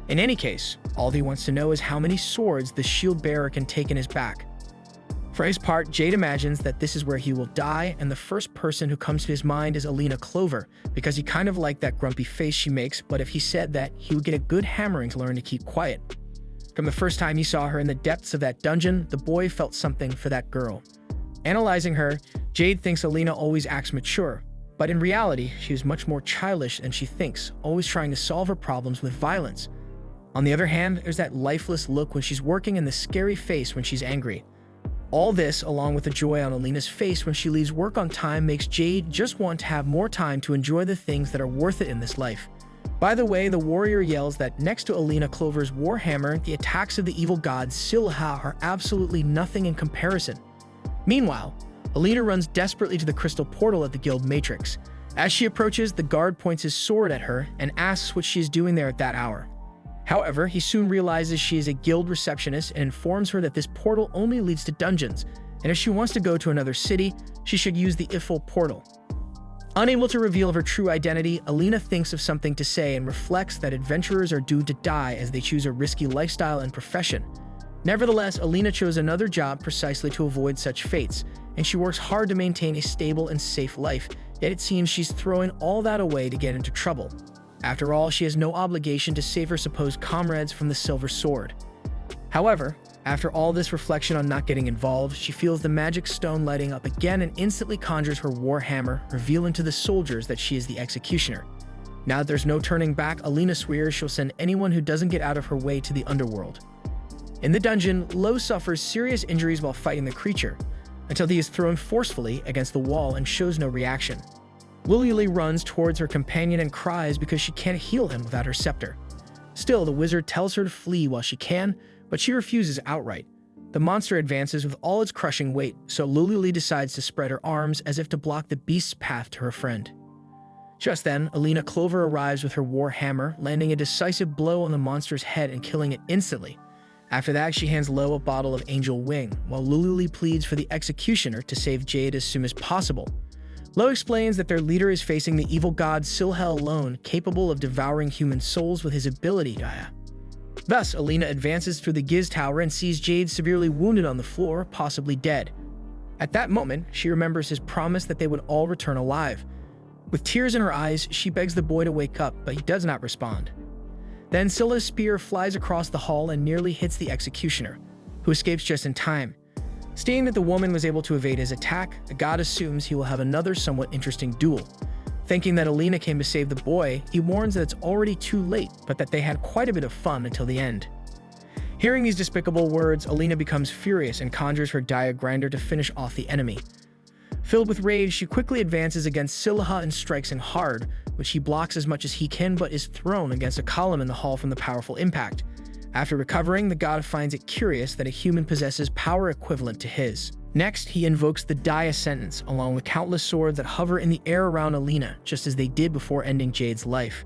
In any case, all he wants to know is how many swords the shield bearer can take in his back. For his part, Jade imagines that this is where he will die, and the first person who comes to his mind is Alina Clover, because he kind of liked that grumpy face she makes, but if he said that, he would get a good hammering to learn to keep quiet. From the first time he saw her in the depths of that dungeon, the boy felt something for that girl. Analyzing her, Jade thinks Alina always acts mature, but in reality, she is much more childish than she thinks, always trying to solve her problems with violence. On the other hand, there's that lifeless look when she's working and the scary face when she's angry. All this, along with the joy on Alina's face when she leaves work on time, makes Jade just want to have more time to enjoy the things that are worth it in this life. By the way, the warrior yells that next to Alina Clover's warhammer, the attacks of the evil god Silha are absolutely nothing in comparison. Meanwhile, Alina runs desperately to the crystal portal at the guild matrix. As she approaches, the guard points his sword at her and asks what she is doing there at that hour. However, he soon realizes she is a guild receptionist and informs her that this portal only leads to dungeons, and if she wants to go to another city, she should use the Ifil portal. Unable to reveal her true identity, Alina thinks of something to say and reflects that adventurers are doomed to die as they choose a risky lifestyle and profession. Nevertheless, Alina chose another job precisely to avoid such fates, and she works hard to maintain a stable and safe life, yet it seems she's throwing all that away to get into trouble. After all, she has no obligation to save her supposed comrades from the Silver Sword. However, after all this reflection on not getting involved, she feels the magic stone lighting up again and instantly conjures her warhammer, revealing to the soldiers that she is the executioner. Now that there's no turning back, Alina swears she'll send anyone who doesn't get out of her way to the underworld. In the dungeon, Lo suffers serious injuries while fighting the creature, until he is thrown forcefully against the wall and shows no reaction. Lily runs towards her companion and cries because she can't heal him without her scepter. Still, the wizard tells her to flee while she can, but she refuses outright. The monster advances with all its crushing weight, so Lily decides to spread her arms as if to block the beast's path to her friend. Just then, Alina Clover arrives with her war hammer, landing a decisive blow on the monster's head and killing it instantly. After that, she hands Lo a bottle of angel wing, while Lululi pleads for the executioner to save Jade as soon as possible. Lo explains that their leader is facing the evil god Silhel alone, capable of devouring human souls with his ability. Thus, Alina advances through the Giz Tower and sees Jade severely wounded on the floor, possibly dead. At that moment, she remembers his promise that they would all return alive. With tears in her eyes, she begs the boy to wake up, but he does not respond. Then Scylla's spear flies across the hall and nearly hits the executioner, who escapes just in time. Seeing that the woman was able to evade his attack, the god assumes he will have another somewhat interesting duel. Thinking that Alina came to save the boy, he warns that it's already too late, but that they had quite a bit of fun until the end. Hearing these despicable words, Alina becomes furious and conjures her Dia Grinder to finish off the enemy. Filled with rage, she quickly advances against Silha and strikes him hard, which he blocks as much as he can but is thrown against a column in the hall from the powerful impact. After recovering, the god finds it curious that a human possesses power equivalent to his. Next, he invokes the Dia sentence, along with countless swords that hover in the air around Alina, just as they did before ending Jade's life.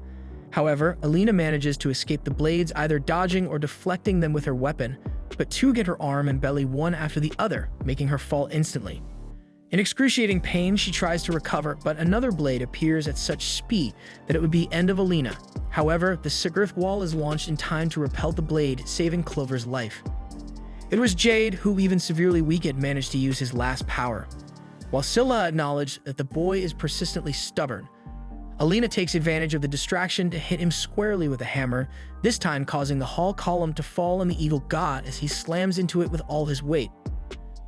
However, Alina manages to escape the blades, either dodging or deflecting them with her weapon, but two get her arm and belly one after the other, making her fall instantly. In excruciating pain, she tries to recover, but another blade appears at such speed that it would be end of Alina. However, the Sigurth wall is launched in time to repel the blade, saving Clover's life. It was Jade, who, even severely weakened, managed to use his last power. While Scylla acknowledged that the boy is persistently stubborn, Alina takes advantage of the distraction to hit him squarely with a hammer, this time causing the hall column to fall on the evil god as he slams into it with all his weight.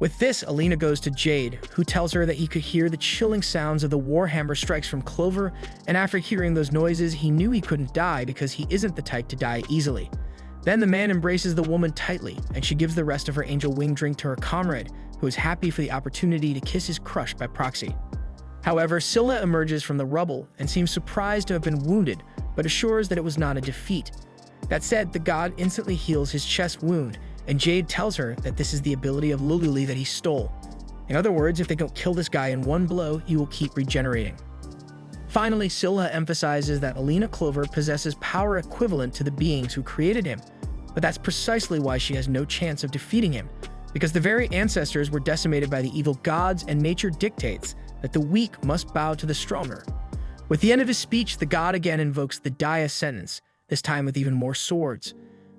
With this, Alina goes to Jade, who tells her that he could hear the chilling sounds of the warhammer strikes from Clover, and after hearing those noises, he knew he couldn't die because he isn't the type to die easily. Then the man embraces the woman tightly, and she gives the rest of her angel wing drink to her comrade, who is happy for the opportunity to kiss his crush by proxy. However, Scylla emerges from the rubble and seems surprised to have been wounded, but assures that it was not a defeat. That said, the god instantly heals his chest wound, and Jade tells her that this is the ability of Lululi that he stole. In other words, if they don't kill this guy in one blow, he will keep regenerating. Finally, Scylla emphasizes that Alina Clover possesses power equivalent to the beings who created him, but that's precisely why she has no chance of defeating him, because the very ancestors were decimated by the evil gods, and nature dictates that the weak must bow to the stronger. With the end of his speech, the god again invokes the Dia sentence, this time with even more swords.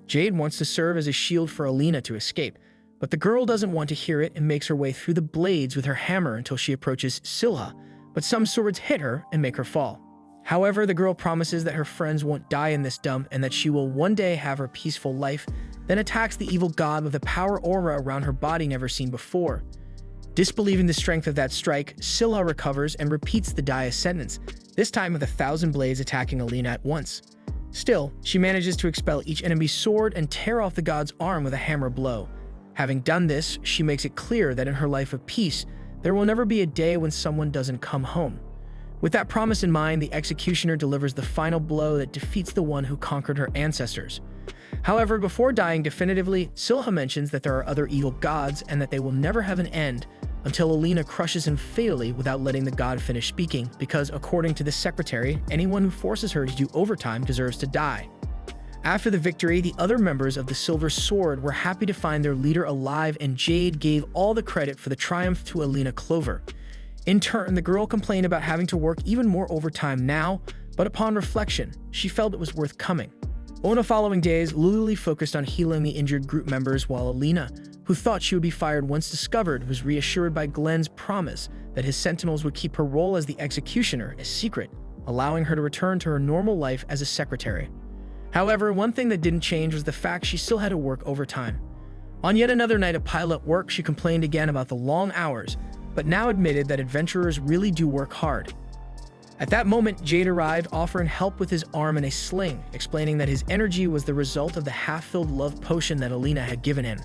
Jade wants to serve as a shield for Alina to escape, but the girl doesn't want to hear it and makes her way through the blades with her hammer until she approaches Scylla, but some swords hit her and make her fall. However, the girl promises that her friends won't die in this dump and that she will one day have her peaceful life, then attacks the evil god with a power aura around her body never seen before. Disbelieving the strength of that strike, Scylla recovers and repeats the Dia sentence, this time with 1,000 blades attacking Alina at once. Still, she manages to expel each enemy's sword and tear off the god's arm with a hammer blow. Having done this, she makes it clear that in her life of peace, there will never be a day when someone doesn't come home. With that promise in mind, the executioner delivers the final blow that defeats the one who conquered her ancestors. However, before dying definitively, Scylla mentions that there are other evil gods and that they will never have an end until Alina crushes him fatally without letting the god finish speaking, because according to the secretary, anyone who forces her to do overtime deserves to die. After the victory, the other members of the Silver Sword were happy to find their leader alive, and Jade gave all the credit for the triumph to Alina Clover. In turn, the girl complained about having to work even more overtime now, but upon reflection, she felt it was worth coming. On the following days, Lululi focused on healing the injured group members, while Alina, who thought she would be fired once discovered, was reassured by Glenn's promise that his sentinels would keep her role as the executioner a secret, allowing her to return to her normal life as a secretary. However, one thing that didn't change was the fact she still had to work overtime. On yet another night of pilot work, she complained again about the long hours, but now admitted that adventurers really do work hard. At that moment, Jade arrived, offering help with his arm in a sling, explaining that his energy was the result of the half-filled love potion that Alina had given him.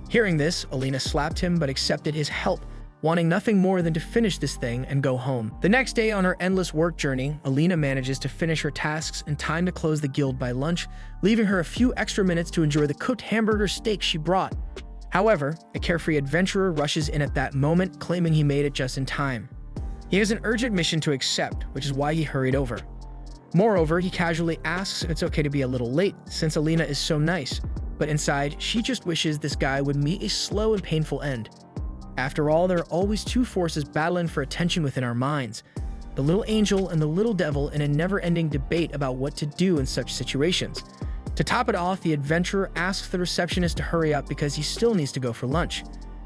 Hearing this, Alina slapped him but accepted his help, wanting nothing more than to finish this thing and go home. The next day on her endless work journey, Alina manages to finish her tasks in time to close the guild by lunch, leaving her a few extra minutes to enjoy the cooked hamburger steak she brought. However, a carefree adventurer rushes in at that moment, claiming he made it just in time. He has an urgent mission to accept, which is why he hurried over. Moreover, he casually asks if it's okay to be a little late, since Alina is so nice, but inside, she just wishes this guy would meet a slow and painful end. After all, there are always two forces battling for attention within our minds, the little angel and the little devil, in a never-ending debate about what to do in such situations. To top it off, the adventurer asks the receptionist to hurry up because he still needs to go for lunch.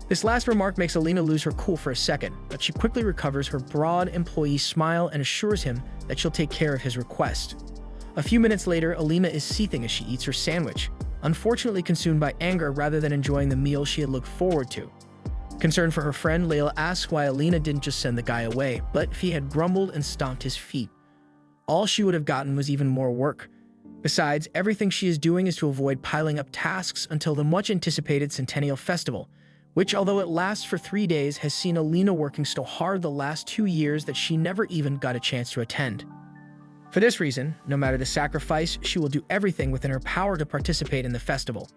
This last remark makes Alina lose her cool for a second, but she quickly recovers her broad employee smile and assures him that she'll take care of his request. A few minutes later, Alina is seething as she eats her sandwich, unfortunately consumed by anger rather than enjoying the meal she had looked forward to. Concerned for her friend, Layla asks why Alina didn't just send the guy away, but if he had grumbled and stomped his feet. All she would have gotten was even more work. Besides, everything she is doing is to avoid piling up tasks until the much-anticipated Centennial Festival, which, although it lasts for 3 days, has seen Alina working so hard the last 2 years that she never even got a chance to attend. For this reason, no matter the sacrifice, she will do everything within her power to participate in the festival.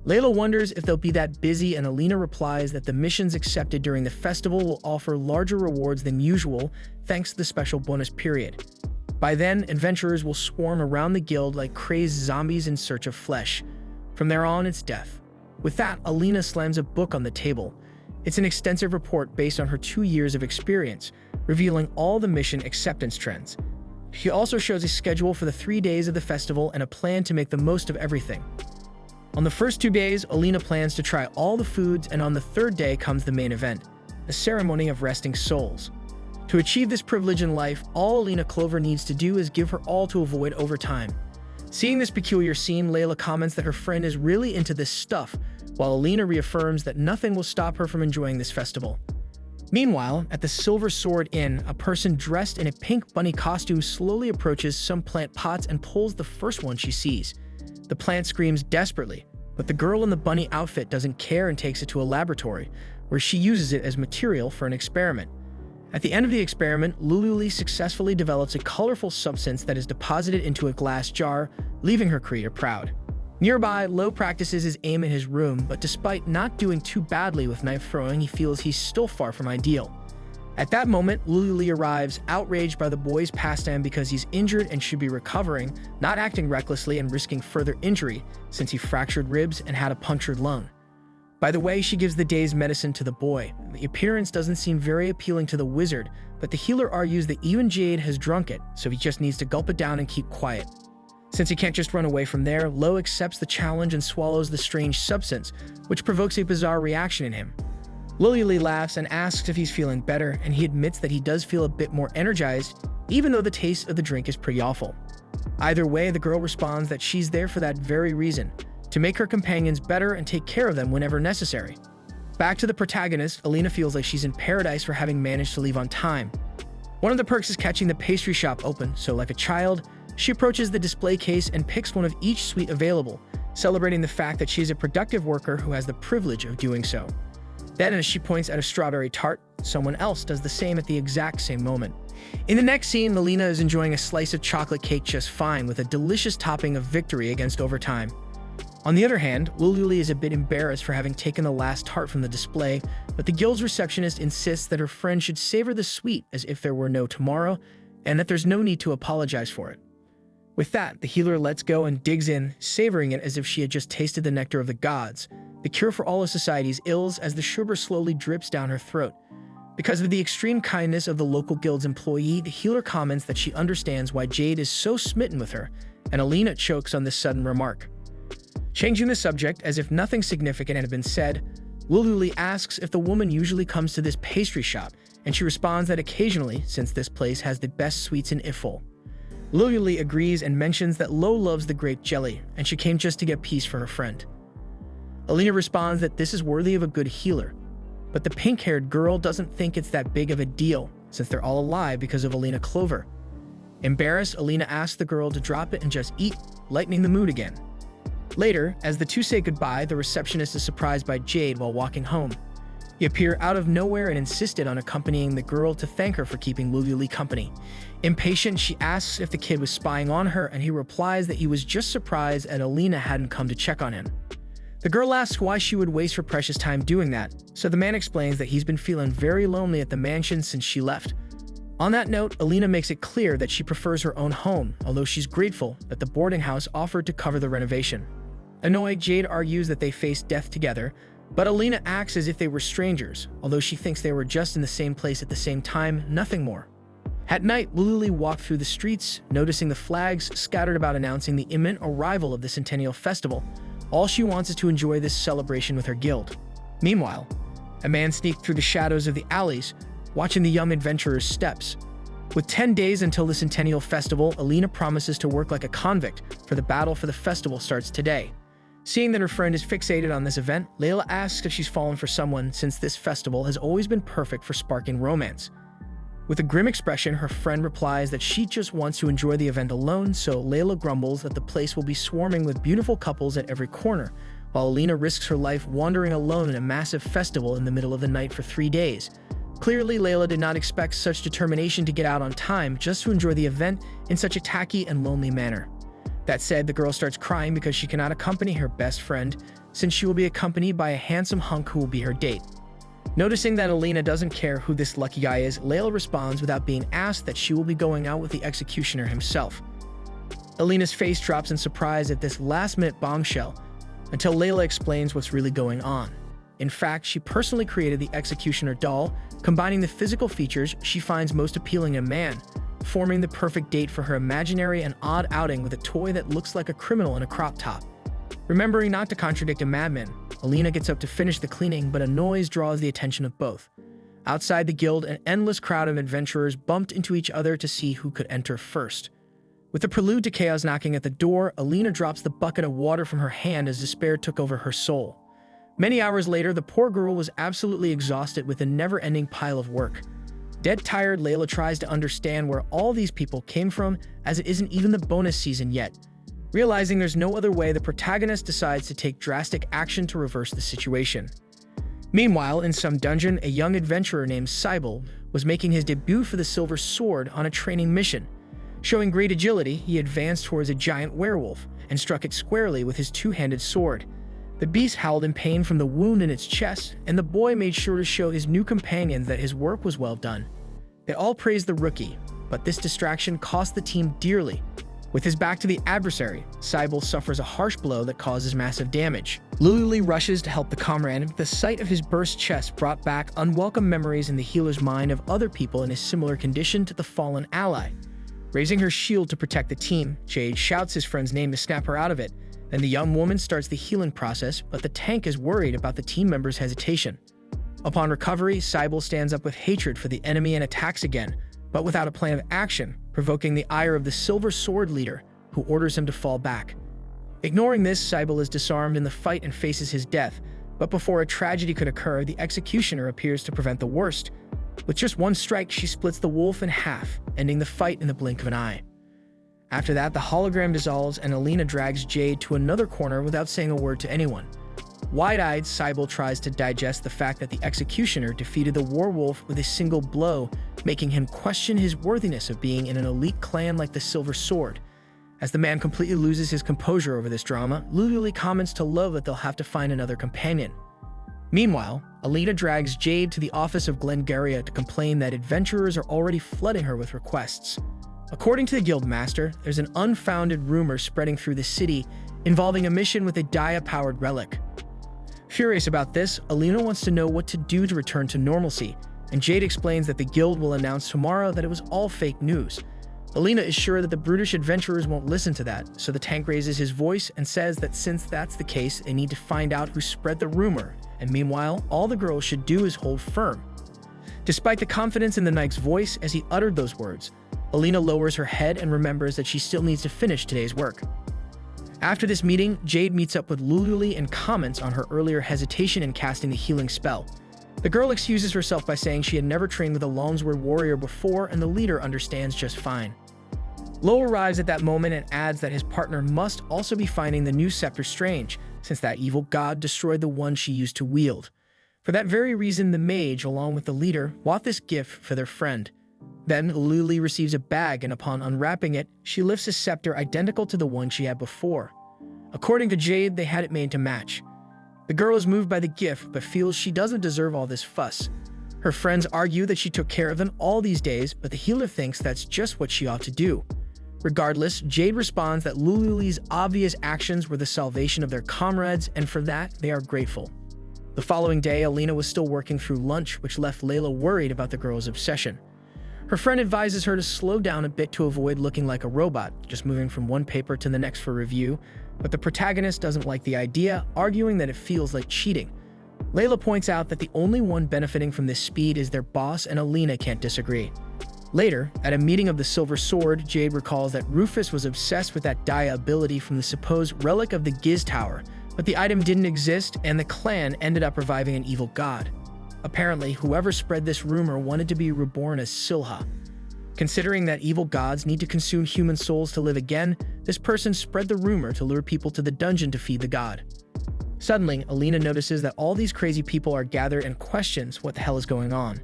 Layla wonders if they'll be that busy, and Alina replies that the missions accepted during the festival will offer larger rewards than usual thanks to the special bonus period. By then, adventurers will swarm around the guild like crazed zombies in search of flesh. From there on, it's death. With that, Alina slams a book on the table. It's an extensive report based on her 2 years of experience, revealing all the mission acceptance trends. She also shows a schedule for the 3 days of the festival and a plan to make the most of everything. On the first 2 days, Alina plans to try all the foods, and on the third day comes the main event, a ceremony of resting souls. To achieve this privilege in life, all Alina Clover needs to do is give her all to avoid overtime. Seeing this peculiar scene, Layla comments that her friend is really into this stuff, while Alina reaffirms that nothing will stop her from enjoying this festival. Meanwhile, at the Silver Sword Inn, a person dressed in a pink bunny costume slowly approaches some plant pots and pulls the first one she sees. The plant screams desperately, but the girl in the bunny outfit doesn't care and takes it to a laboratory, where she uses it as material for an experiment. At the end of the experiment, Lululi successfully develops a colorful substance that is deposited into a glass jar, leaving her creator proud. Nearby, Lo practices his aim in his room, but despite not doing too badly with knife throwing, he feels he's still far from ideal. At that moment, Lululi arrives, outraged by the boy's pastime because he's injured and should be recovering, not acting recklessly and risking further injury since he fractured ribs and had a punctured lung. By the way, she gives the day's medicine to the boy. The appearance doesn't seem very appealing to the wizard, but the healer argues that even Jade has drunk it, so he just needs to gulp it down and keep quiet. Since he can't just run away from there, Lo accepts the challenge and swallows the strange substance, which provokes a bizarre reaction in him. Lululi laughs and asks if he's feeling better, and he admits that he does feel a bit more energized, even though the taste of the drink is pretty awful. Either way, the girl responds that she's there for that very reason, to make her companions better and take care of them whenever necessary. Back to the protagonist, Alina feels like she's in paradise for having managed to leave on time. One of the perks is catching the pastry shop open, so like a child, she approaches the display case and picks one of each sweet available, celebrating the fact that she is a productive worker who has the privilege of doing so. Then, as she points at a strawberry tart, someone else does the same at the exact same moment. In the next scene, Alina is enjoying a slice of chocolate cake just fine, with a delicious topping of victory against overtime. On the other hand, Lululi is a bit embarrassed for having taken the last tart from the display, but the guild's receptionist insists that her friend should savor the sweet as if there were no tomorrow, and that there's no need to apologize for it. With that, the healer lets go and digs in, savoring it as if she had just tasted the nectar of the gods, the cure for all of society's ills, as the sugar slowly drips down her throat. Because of the extreme kindness of the local guild's employee, the healer comments that she understands why Jade is so smitten with her, and Alina chokes on this sudden remark. Changing the subject, as if nothing significant had been said, Lululi asks if the woman usually comes to this pastry shop, and she responds that occasionally, since this place has the best sweets in Iful. Lululi agrees and mentions that Lo loves the grape jelly, and she came just to get peace for her friend. Alina responds that this is worthy of a good healer, but the pink-haired girl doesn't think it's that big of a deal, since they're all alive because of Alina Clover. Embarrassed, Alina asks the girl to drop it and just eat, lightening the mood again. Later, as the two say goodbye, the receptionist is surprised by Jade while walking home. He appeared out of nowhere and insisted on accompanying the girl to thank her for keeping Lululi company. Impatient, she asks if the kid was spying on her, and he replies that he was just surprised that Alina hadn't come to check on him. The girl asks why she would waste her precious time doing that, so the man explains that he's been feeling very lonely at the mansion since she left. On that note, Alina makes it clear that she prefers her own home, although she's grateful that the boarding house offered to cover the renovation. Annoyed, Jade argues that they faced death together, but Alina acts as if they were strangers, although she thinks they were just in the same place at the same time, nothing more. At night, Lululi walked through the streets, noticing the flags scattered about announcing the imminent arrival of the Centennial Festival. All she wants is to enjoy this celebration with her guild. Meanwhile, a man sneaked through the shadows of the alleys, watching the young adventurer's steps. With 10 days until the Centennial Festival, Alina promises to work like a convict, for the battle for the festival starts today. Seeing that her friend is fixated on this event, Layla asks if she's fallen for someone, since this festival has always been perfect for sparking romance. With a grim expression, her friend replies that she just wants to enjoy the event alone, so Layla grumbles that the place will be swarming with beautiful couples at every corner, while Alina risks her life wandering alone in a massive festival in the middle of the night for 3 days. Clearly, Layla did not expect such determination to get out on time just to enjoy the event in such a tacky and lonely manner. That said, the girl starts crying because she cannot accompany her best friend, since she will be accompanied by a handsome hunk who will be her date. Noticing that Alina doesn't care who this lucky guy is, Layla responds without being asked that she will be going out with the executioner himself. Alina's face drops in surprise at this last-minute bombshell until Layla explains what's really going on. In fact, she personally created the executioner doll, combining the physical features she finds most appealing in a man, forming the perfect date for her imaginary and odd outing with a toy that looks like a criminal in a crop top. Remembering not to contradict a madman, Alina gets up to finish the cleaning, but a noise draws the attention of both. Outside the guild, an endless crowd of adventurers bumped into each other to see who could enter first. With the prelude to chaos knocking at the door, Alina drops the bucket of water from her hand as despair took over her soul. Many hours later, the poor girl was absolutely exhausted with a never-ending pile of work. Dead tired, Layla tries to understand where all these people came from, as it isn't even the bonus season yet. Realizing there's no other way, the protagonist decides to take drastic action to reverse the situation. Meanwhile, in some dungeon, a young adventurer named Cybele was making his debut for the Silver Sword on a training mission. Showing great agility, he advanced towards a giant werewolf and struck it squarely with his two-handed sword. The beast howled in pain from the wound in its chest, and the boy made sure to show his new companions that his work was well done. They all praised the rookie, but this distraction cost the team dearly. With his back to the adversary, Cybele suffers a harsh blow that causes massive damage. Lulu rushes to help the comrade, but the sight of his burst chest brought back unwelcome memories in the healer's mind of other people in a similar condition to the fallen ally. Raising her shield to protect the team, Jade shouts his friend's name to snap her out of it. Then the young woman starts the healing process, but the tank is worried about the team members' hesitation. Upon recovery, Cybele stands up with hatred for the enemy and attacks again, but without a plan of action, provoking the ire of the Silver Sword leader, who orders him to fall back. Ignoring this, Cybele is disarmed in the fight and faces his death, but before a tragedy could occur, the executioner appears to prevent the worst. With just one strike, she splits the wolf in half, ending the fight in the blink of an eye. After that, the hologram dissolves and Alina drags Jade to another corner without saying a word to anyone. Wide-eyed, Cybele tries to digest the fact that the executioner defeated the werewolf with a single blow, making him question his worthiness of being in an elite clan like the Silver Sword. As the man completely loses his composure over this drama, Lulu comments to Love that they'll have to find another companion. Meanwhile, Alina drags Jade to the office of Glengarria to complain that adventurers are already flooding her with requests. According to the guild master, there's an unfounded rumor spreading through the city involving a mission with a Dia-powered relic. Furious about this, Alina wants to know what to do to return to normalcy, and Jade explains that the guild will announce tomorrow that it was all fake news. Alina is sure that the brutish adventurers won't listen to that, so the tank raises his voice and says that since that's the case, they need to find out who spread the rumor, and meanwhile, all the girls should do is hold firm. Despite the confidence in the knight's voice as he uttered those words, Alina lowers her head and remembers that she still needs to finish today's work. After this meeting, Jade meets up with Lulu and comments on her earlier hesitation in casting the healing spell. The girl excuses herself by saying she had never trained with a longsword warrior before and the leader understands just fine. Lo arrives at that moment and adds that his partner must also be finding the new scepter strange, since that evil god destroyed the one she used to wield. For that very reason, the mage, along with the leader, want this gift for their friend. Then, Lulu receives a bag, and upon unwrapping it, she lifts a scepter identical to the one she had before. According to Jade, they had it made to match. The girl is moved by the gift, but feels she doesn't deserve all this fuss. Her friends argue that she took care of them all these days, but the healer thinks that's just what she ought to do. Regardless, Jade responds that Lulu's obvious actions were the salvation of their comrades, and for that, they are grateful. The following day, Alina was still working through lunch, which left Layla worried about the girl's obsession. Her friend advises her to slow down a bit to avoid looking like a robot, just moving from one paper to the next for review, but the protagonist doesn't like the idea, arguing that it feels like cheating. Layla points out that the only one benefiting from this speed is their boss, and Alina can't disagree. Later, at a meeting of the Silver Sword, Jade recalls that Rufus was obsessed with that Dia ability from the supposed relic of the Giz Tower, but the item didn't exist and the clan ended up reviving an evil god. Apparently, whoever spread this rumor wanted to be reborn as Silha. Considering that evil gods need to consume human souls to live again, this person spread the rumor to lure people to the dungeon to feed the god. Suddenly, Alina notices that all these crazy people are gathered and questions what the hell is going on.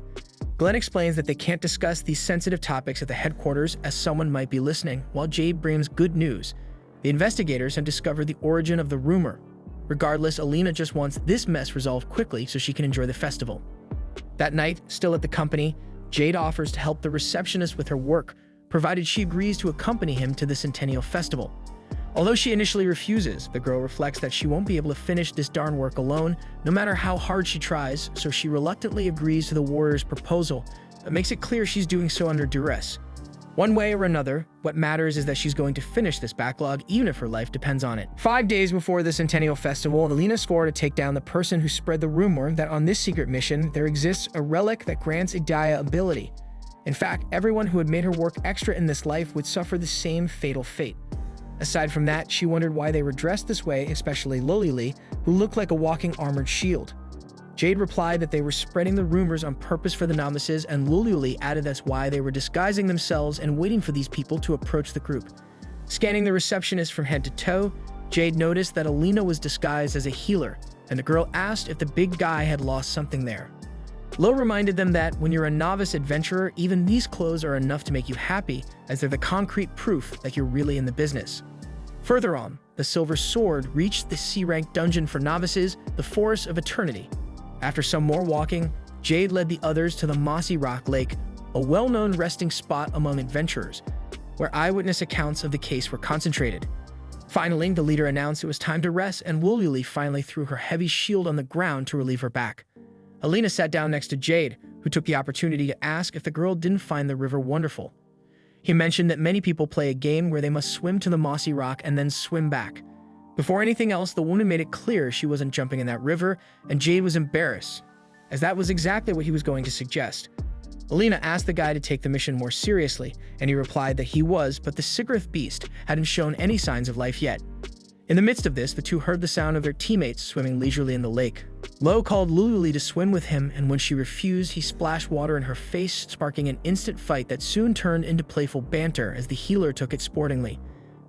Glenn explains that they can't discuss these sensitive topics at the headquarters as someone might be listening, while Jade brings good news. The investigators have discovered the origin of the rumor. Regardless, Alina just wants this mess resolved quickly so she can enjoy the festival. That night, still at the company, Jade offers to help the receptionist with her work, provided she agrees to accompany him to the Centennial Festival. Although she initially refuses, the girl reflects that she won't be able to finish this darn work alone, no matter how hard she tries, so she reluctantly agrees to the warrior's proposal, but makes it clear she's doing so under duress. One way or another, what matters is that she's going to finish this backlog, even if her life depends on it. 5 days before the Centennial Festival, Alina swore to take down the person who spread the rumor that on this secret mission, there exists a relic that grants a Dia ability. In fact, everyone who had made her work extra in this life would suffer the same fatal fate. Aside from that, she wondered why they were dressed this way, especially Lily, who looked like a walking armored shield. Jade replied that they were spreading the rumors on purpose for the novices, and Luli added that's why they were disguising themselves and waiting for these people to approach the group. Scanning the receptionist from head to toe, Jade noticed that Alina was disguised as a healer, and the girl asked if the big guy had lost something there. Lo reminded them that when you're a novice adventurer, even these clothes are enough to make you happy, as they're the concrete proof that you're really in the business. Further on, the Silver Sword reached the C-rank dungeon for novices, the Forest of Eternity. After some more walking, Jade led the others to the Mossy Rock Lake, a well-known resting spot among adventurers, where eyewitness accounts of the case were concentrated. Finally, the leader announced it was time to rest, and Luli finally threw her heavy shield on the ground to relieve her back. Alina sat down next to Jade, who took the opportunity to ask if the girl didn't find the river wonderful. He mentioned that many people play a game where they must swim to the mossy rock and then swim back. Before anything else, the woman made it clear she wasn't jumping in that river, and Jade was embarrassed, as that was exactly what he was going to suggest. Alina asked the guy to take the mission more seriously, and he replied that he was, but the Sigurth beast hadn't shown any signs of life yet. In the midst of this, the two heard the sound of their teammates swimming leisurely in the lake. Lo called Luli to swim with him, and when she refused, he splashed water in her face, sparking an instant fight that soon turned into playful banter as the healer took it sportingly.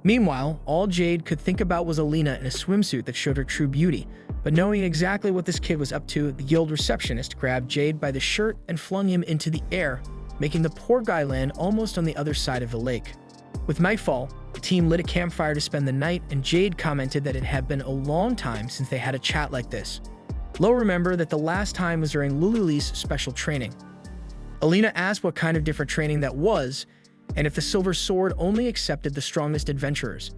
Meanwhile, all Jade could think about was Alina in a swimsuit that showed her true beauty, but knowing exactly what this kid was up to, the guild receptionist grabbed Jade by the shirt and flung him into the air, making the poor guy land almost on the other side of the lake. With nightfall, the team lit a campfire to spend the night, and Jade commented that it had been a long time since they had a chat like this. Lo remembered that the last time was during Lululi's special training. Alina asked what kind of different training that was, and if the Silver Sword only accepted the strongest adventurers.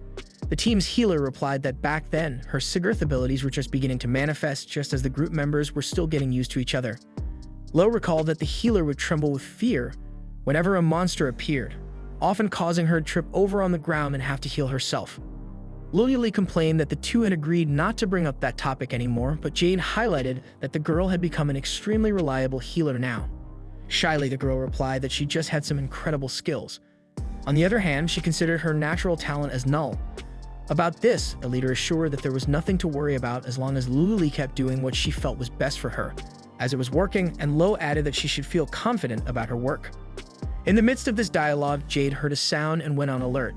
The team's healer replied that back then, her Sigurth abilities were just beginning to manifest, just as the group members were still getting used to each other. Lo recalled that the healer would tremble with fear whenever a monster appeared, often causing her to trip over on the ground and have to heal herself. Luli complained that the two had agreed not to bring up that topic anymore, but Jade highlighted that the girl had become an extremely reliable healer now. Shyly, the girl replied that she just had some incredible skills. On the other hand, she considered her natural talent as null. About this, the leader assured that there was nothing to worry about as long as Luli kept doing what she felt was best for her, as it was working, and Lo added that she should feel confident about her work. In the midst of this dialogue, Jade heard a sound and went on alert.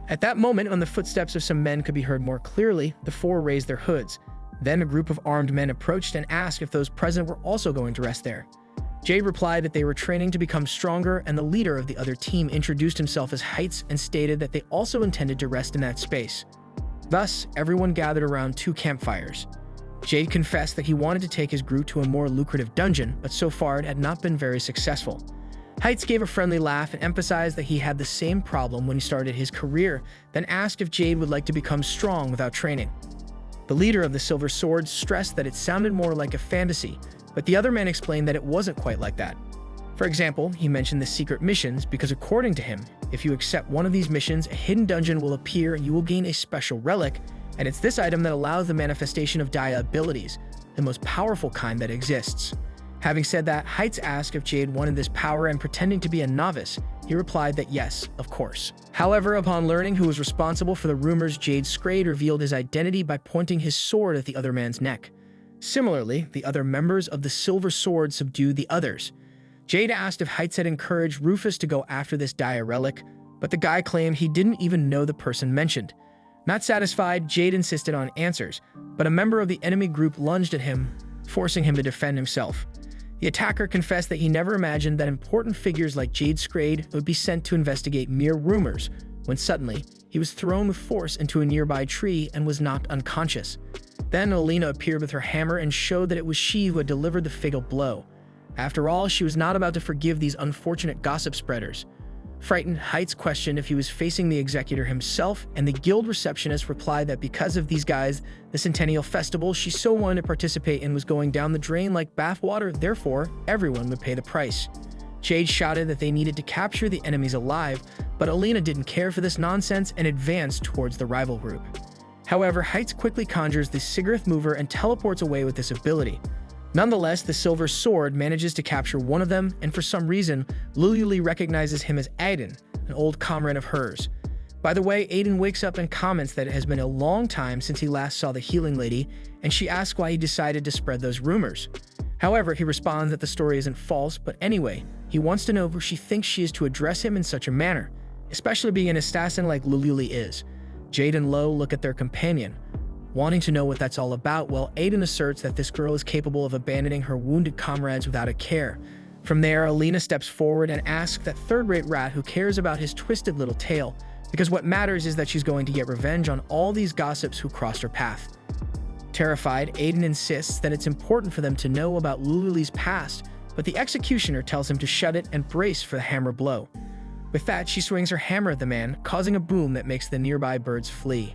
At that moment, when the footsteps of some men could be heard more clearly, the four raised their hoods. Then a group of armed men approached and asked if those present were also going to rest there. Jade replied that they were training to become stronger, and the leader of the other team introduced himself as Heights and stated that they also intended to rest in that space. Thus, everyone gathered around two campfires. Jade confessed that he wanted to take his group to a more lucrative dungeon, but so far it had not been very successful. Heights gave a friendly laugh and emphasized that he had the same problem when he started his career, then asked if Jade would like to become strong without training. The leader of the Silver Sword stressed that it sounded more like a fantasy, but the other man explained that it wasn't quite like that. For example, he mentioned the secret missions because according to him, if you accept one of these missions, a hidden dungeon will appear and you will gain a special relic, and it's this item that allows the manifestation of Dia abilities, the most powerful kind that exists. Having said that, Heights asked if Jade wanted this power, and pretending to be a novice, he replied that yes, of course. However, upon learning who was responsible for the rumors, Jade Scrade revealed his identity by pointing his sword at the other man's neck. Similarly, the other members of the Silver Sword subdued the others. Jade asked if Heights had encouraged Rufus to go after this Dia relic, but the guy claimed he didn't even know the person mentioned. Not satisfied, Jade insisted on answers, but a member of the enemy group lunged at him, forcing him to defend himself. The attacker confessed that he never imagined that important figures like Jade Scrade would be sent to investigate mere rumors, when suddenly, he was thrown with force into a nearby tree and was knocked unconscious. Then Alina appeared with her hammer and showed that it was she who had delivered the fatal blow. After all, she was not about to forgive these unfortunate gossip spreaders. Frightened, Heights questioned if he was facing the executor himself, and the guild receptionist replied that because of these guys, the Centennial Festival she so wanted to participate in was going down the drain like bathwater, therefore, everyone would pay the price. Jade shouted that they needed to capture the enemies alive, but Alina didn't care for this nonsense and advanced towards the rival group. However, Heights quickly conjures the Sigurth mover and teleports away with this ability. Nonetheless, the Silver Sword manages to capture one of them, and for some reason, Lululi recognizes him as Aiden, an old comrade of hers. By the way, Aiden wakes up and comments that it has been a long time since he last saw the healing lady, and she asks why he decided to spread those rumors. However, he responds that the story isn't false, but anyway, he wants to know who she thinks she is to address him in such a manner, especially being an assassin like Lululi is. Jade and Lo look at their companion, wanting to know what that's all about, while Aiden asserts that this girl is capable of abandoning her wounded comrades without a care. From there, Alina steps forward and asks that third-rate rat who cares about his twisted little tail, because what matters is that she's going to get revenge on all these gossips who crossed her path. Terrified, Aiden insists that it's important for them to know about Lululi's past, but the executioner tells him to shut it and brace for the hammer blow. With that, she swings her hammer at the man, causing a boom that makes the nearby birds flee.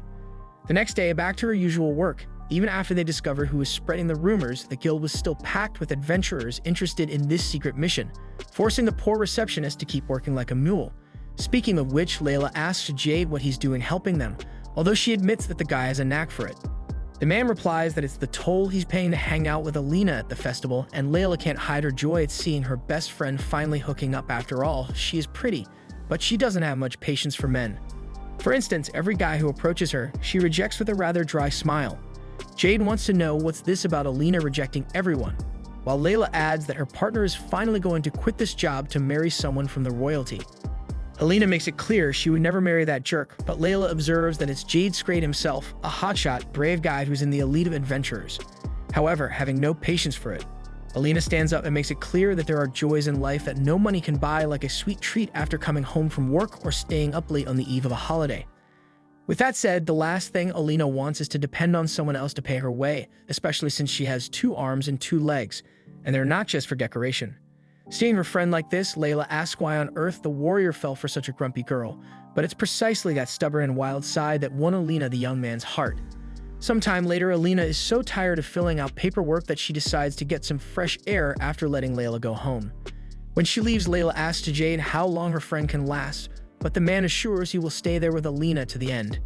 The next day, back to her usual work. Even after they discovered who was spreading the rumors, the guild was still packed with adventurers interested in this secret mission, forcing the poor receptionist to keep working like a mule. Speaking of which, Layla asks Jade what he's doing helping them, although she admits that the guy has a knack for it. The man replies that it's the toll he's paying to hang out with Alina at the festival, and Layla can't hide her joy at seeing her best friend finally hooking up. After all, she is pretty, but she doesn't have much patience for men. For instance, every guy who approaches her, she rejects with a rather dry smile. Jade wants to know what's this about Alina rejecting everyone, while Layla adds that her partner is finally going to quit this job to marry someone from the royalty. Alina makes it clear she would never marry that jerk, but Layla observes that it's Jade Scrade himself, a hotshot, brave guy who's in the elite of adventurers. However, having no patience for it, Alina stands up and makes it clear that there are joys in life that no money can buy, like a sweet treat after coming home from work or staying up late on the eve of a holiday. With that said, the last thing Alina wants is to depend on someone else to pay her way, especially since she has 2 arms and 2 legs, and they're not just for decoration. Seeing her friend like this, Layla asks why on earth the warrior fell for such a grumpy girl, but it's precisely that stubborn and wild side that won Alina the young man's heart. Sometime later, Alina is so tired of filling out paperwork that she decides to get some fresh air after letting Layla go home. When she leaves, Layla asks Jade how long her friend can last, but the man assures he will stay there with Alina to the end.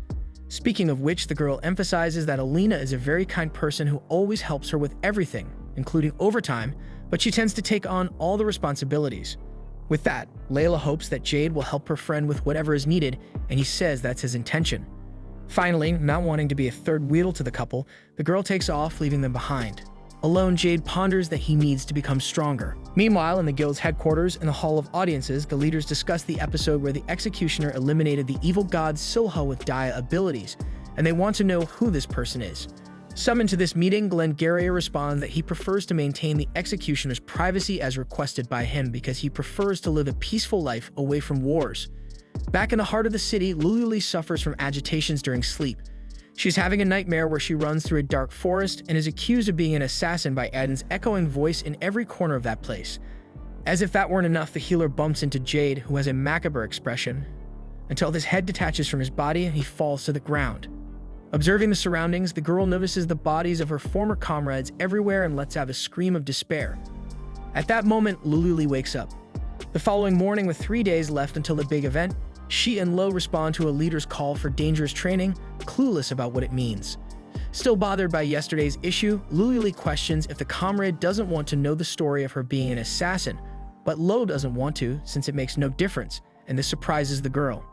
Speaking of which, the girl emphasizes that Alina is a very kind person who always helps her with everything, including overtime, but she tends to take on all the responsibilities. With that, Layla hopes that Jade will help her friend with whatever is needed, and he says that's his intention. Finally, not wanting to be a third wheel to the couple, the girl takes off, leaving them behind. Alone, Jade ponders that he needs to become stronger. Meanwhile, in the guild's headquarters, in the Hall of Audiences, the leaders discuss the episode where the executioner eliminated the evil god Silha with Dia abilities, and they want to know who this person is. Summoned to this meeting, Glengarrier responds that he prefers to maintain the executioner's privacy as requested by him because he prefers to live a peaceful life away from wars. Back in the heart of the city, Lululi suffers from agitations during sleep. She's having a nightmare where she runs through a dark forest and is accused of being an assassin by Aiden's echoing voice in every corner of that place. As if that weren't enough, the healer bumps into Jade, who has a macabre expression, until his head detaches from his body and he falls to the ground. Observing the surroundings, the girl notices the bodies of her former comrades everywhere and lets out a scream of despair. At that moment, Lululi wakes up. The following morning, with 3 days left until the big event, she and Lo respond to a leader's call for dangerous training, clueless about what it means. Still bothered by yesterday's issue, Lululi questions if the comrade doesn't want to know the story of her being an assassin, but Lo doesn't want to since it makes no difference, and this surprises the girl.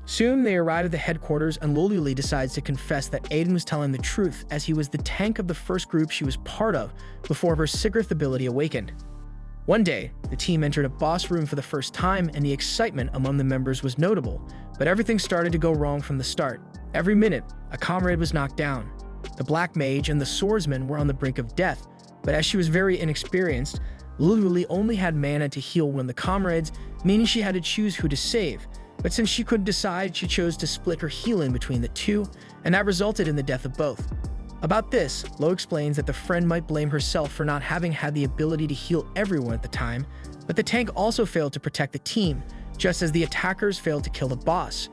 Soon, they arrive at the headquarters and Lululi decides to confess that Aiden was telling the truth, as he was the tank of the first group she was part of before her Sigurth ability awakened. One day, the team entered a boss room for the first time and the excitement among the members was notable, but everything started to go wrong from the start. Every minute, a comrade was knocked down. The Black Mage and the Swordsman were on the brink of death, but as she was very inexperienced, Lululi only had mana to heal one of the comrades, meaning she had to choose who to save. But since she couldn't decide, she chose to split her healing between the two, and that resulted in the death of both. About this, Lo explains that the friend might blame herself for not having had the ability to heal everyone at the time, but the tank also failed to protect the team, just as the attackers failed to kill the boss.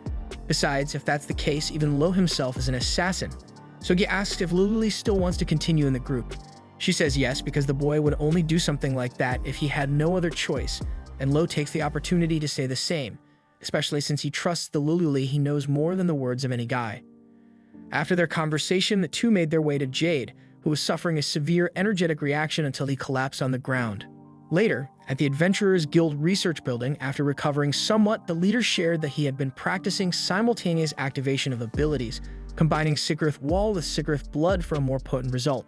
Besides, if that's the case, even Lo himself is an assassin. Sogi asks if Luli still wants to continue in the group. She says yes, because the boy would only do something like that if he had no other choice, and Lo takes the opportunity to say the same, especially since he trusts the Luli he knows more than the words of any guy. After their conversation, the two made their way to Jade, who was suffering a severe energetic reaction until he collapsed on the ground. Later, at the Adventurers Guild research building, after recovering somewhat, the leader shared that he had been practicing simultaneous activation of abilities, combining Sigrith Wall with Sigrith Blood for a more potent result.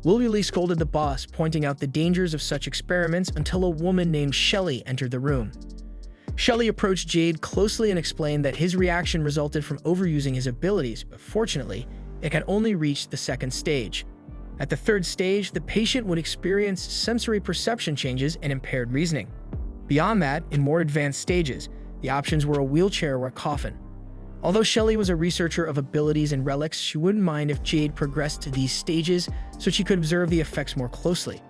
Luli scolded the boss, pointing out the dangers of such experiments until a woman named Shelly entered the room. Shelly approached Jade closely and explained that his reaction resulted from overusing his abilities, but fortunately, it had only reached the second stage. At the third stage, the patient would experience sensory perception changes and impaired reasoning. Beyond that, in more advanced stages, the options were a wheelchair or a coffin. Although Shelly was a researcher of abilities and relics, she wouldn't mind if Jade progressed to these stages so she could observe the effects more closely.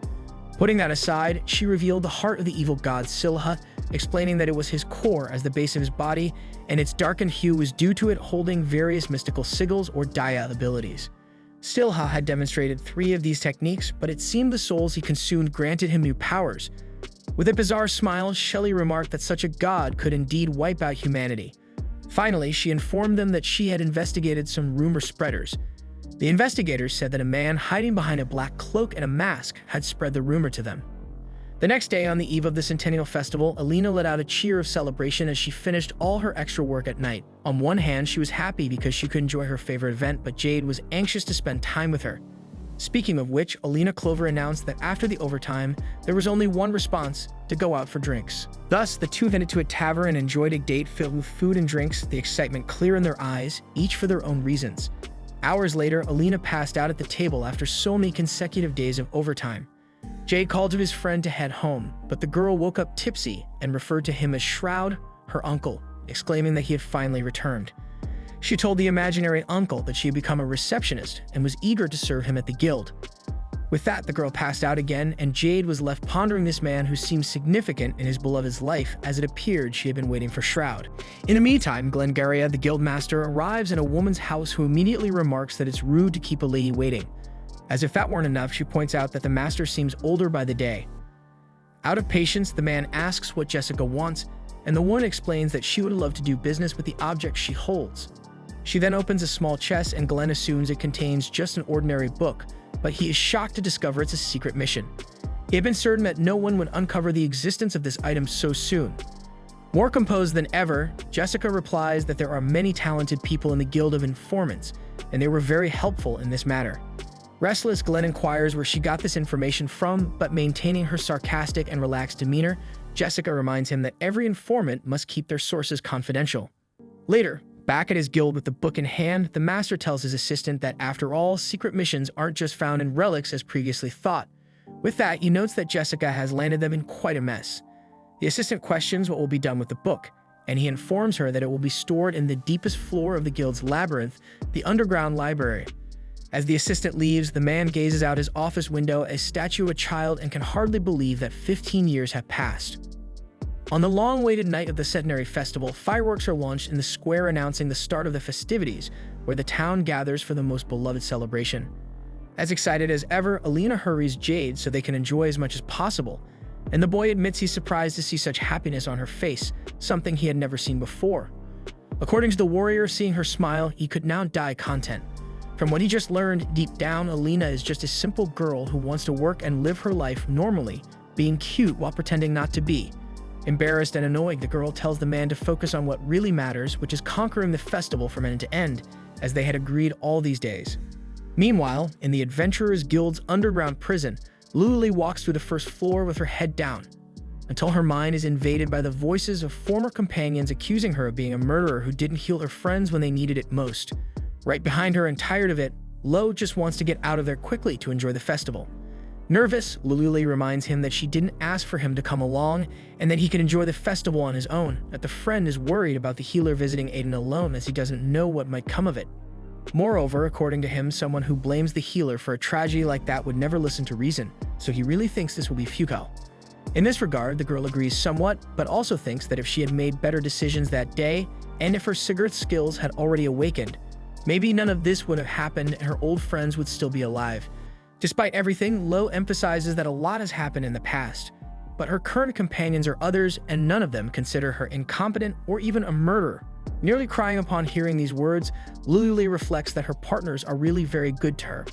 Putting that aside, she revealed the heart of the evil god Silha, explaining that it was his core as the base of his body, and its darkened hue was due to it holding various mystical sigils or Daya abilities. Silha had demonstrated 3 of these techniques, but it seemed the souls he consumed granted him new powers. With a bizarre smile, Shelly remarked that such a god could indeed wipe out humanity. Finally, she informed them that she had investigated some rumor spreaders. The investigators said that a man hiding behind a black cloak and a mask had spread the rumor to them. The next day, on the eve of the Centennial Festival, Alina let out a cheer of celebration as she finished all her extra work at night. On one hand, she was happy because she could enjoy her favorite event, but Jade was anxious to spend time with her. Speaking of which, Alina Clover announced that after the overtime, there was only one response: to go out for drinks. Thus, the two headed to a tavern and enjoyed a date filled with food and drinks, the excitement clear in their eyes, each for their own reasons. Hours later, Alina passed out at the table after so many consecutive days of overtime. Jade called to his friend to head home, but the girl woke up tipsy and referred to him as Shroud, her uncle, exclaiming that he had finally returned. She told the imaginary uncle that she had become a receptionist and was eager to serve him at the guild. With that, the girl passed out again, and Jade was left pondering this man who seemed significant in his beloved's life, as it appeared she had been waiting for Shroud. In the meantime, Glengarria, the guild master, arrives in a woman's house who immediately remarks that it's rude to keep a lady waiting. As if that weren't enough, she points out that the master seems older by the day. Out of patience, the man asks what Jessica wants, and the woman explains that she would love to do business with the object she holds. She then opens a small chest, and Glenn assumes it contains just an ordinary book, but he is shocked to discover it's a secret mission. He had been certain that no one would uncover the existence of this item so soon. More composed than ever, Jessica replies that there are many talented people in the Guild of Informants, and they were very helpful in this matter. Restless, Glenn inquires where she got this information from, but maintaining her sarcastic and relaxed demeanor, Jessica reminds him that every informant must keep their sources confidential. Later, back at his guild with the book in hand, the master tells his assistant that after all, secret missions aren't just found in relics as previously thought. With that, he notes that Jessica has landed them in quite a mess. The assistant questions what will be done with the book, and he informs her that it will be stored in the deepest floor of the guild's labyrinth, the underground library. As the assistant leaves, the man gazes out his office window, a statue of a child, and can hardly believe that 15 years have passed. On the long-awaited night of the Centenary Festival, fireworks are launched in the square announcing the start of the festivities, where the town gathers for the most beloved celebration. As excited as ever, Alina hurries Jade so they can enjoy as much as possible, and the boy admits he's surprised to see such happiness on her face, something he had never seen before. According to the warrior, seeing her smile, he could now die content. From what he just learned, deep down, Alina is just a simple girl who wants to work and live her life normally, being cute while pretending not to be. Embarrassed and annoyed, the girl tells the man to focus on what really matters, which is conquering the festival from end to end, as they had agreed all these days. Meanwhile, in the Adventurers Guild's underground prison, Luli walks through the first floor with her head down, until her mind is invaded by the voices of former companions accusing her of being a murderer who didn't heal her friends when they needed it most. Right behind her and tired of it, Lo just wants to get out of there quickly to enjoy the festival. Nervous, Luli reminds him that she didn't ask for him to come along and that he can enjoy the festival on his own, that the friend is worried about the healer visiting Aiden alone as he doesn't know what might come of it. Moreover, according to him, someone who blames the healer for a tragedy like that would never listen to reason, so he really thinks this will be futile. In this regard, the girl agrees somewhat, but also thinks that if she had made better decisions that day, and if her cigarette skills had already awakened, maybe none of this would have happened and her old friends would still be alive. Despite everything, Lo emphasizes that a lot has happened in the past, but her current companions are others, and none of them consider her incompetent or even a murderer. Nearly crying upon hearing these words, Lulu reflects that her partners are really very good to her.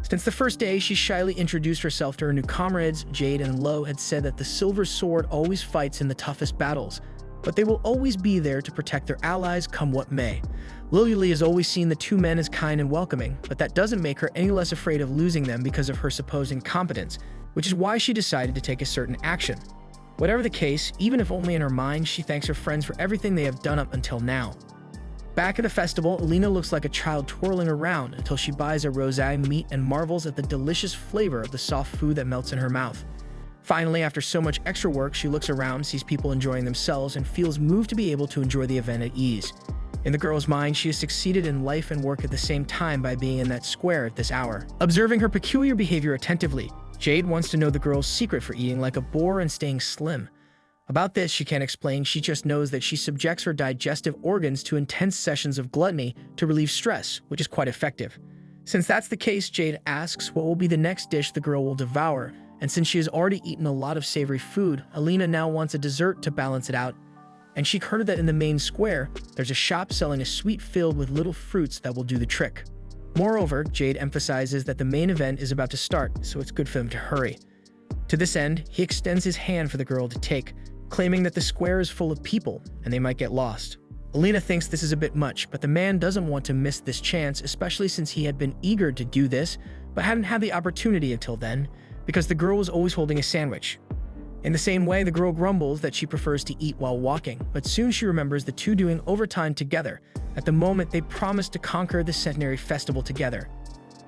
Since the first day, she shyly introduced herself to her new comrades. Jade and Lo had said that the Silver Sword always fights in the toughest battles, but they will always be there to protect their allies come what may. Lily has always seen the two men as kind and welcoming, but that doesn't make her any less afraid of losing them because of her supposed incompetence, which is why she decided to take a certain action. Whatever the case, even if only in her mind, she thanks her friends for everything they have done up until now. Back at the festival, Alina looks like a child twirling around until she buys a rosé meat and marvels at the delicious flavor of the soft food that melts in her mouth. Finally, after so much extra work, she looks around, sees people enjoying themselves, and feels moved to be able to enjoy the event at ease. In the girl's mind, she has succeeded in life and work at the same time by being in that square at this hour. Observing her peculiar behavior attentively, Jade wants to know the girl's secret for eating like a boar and staying slim. About this, she can't explain, she just knows that she subjects her digestive organs to intense sessions of gluttony to relieve stress, which is quite effective. Since that's the case, Jade asks what will be the next dish the girl will devour, and since she has already eaten a lot of savory food, Alina now wants a dessert to balance it out. And she heard that in the main square, there's a shop selling a sweet filled with little fruits that will do the trick. Moreover, Jade emphasizes that the main event is about to start, so it's good for them to hurry. To this end, he extends his hand for the girl to take, claiming that the square is full of people and they might get lost. Alina thinks this is a bit much, but the man doesn't want to miss this chance, especially since he had been eager to do this, but hadn't had the opportunity until then, because the girl was always holding a sandwich. In the same way, the girl grumbles that she prefers to eat while walking, but soon she remembers the two doing overtime together. At the moment, they promised to conquer the centenary festival together.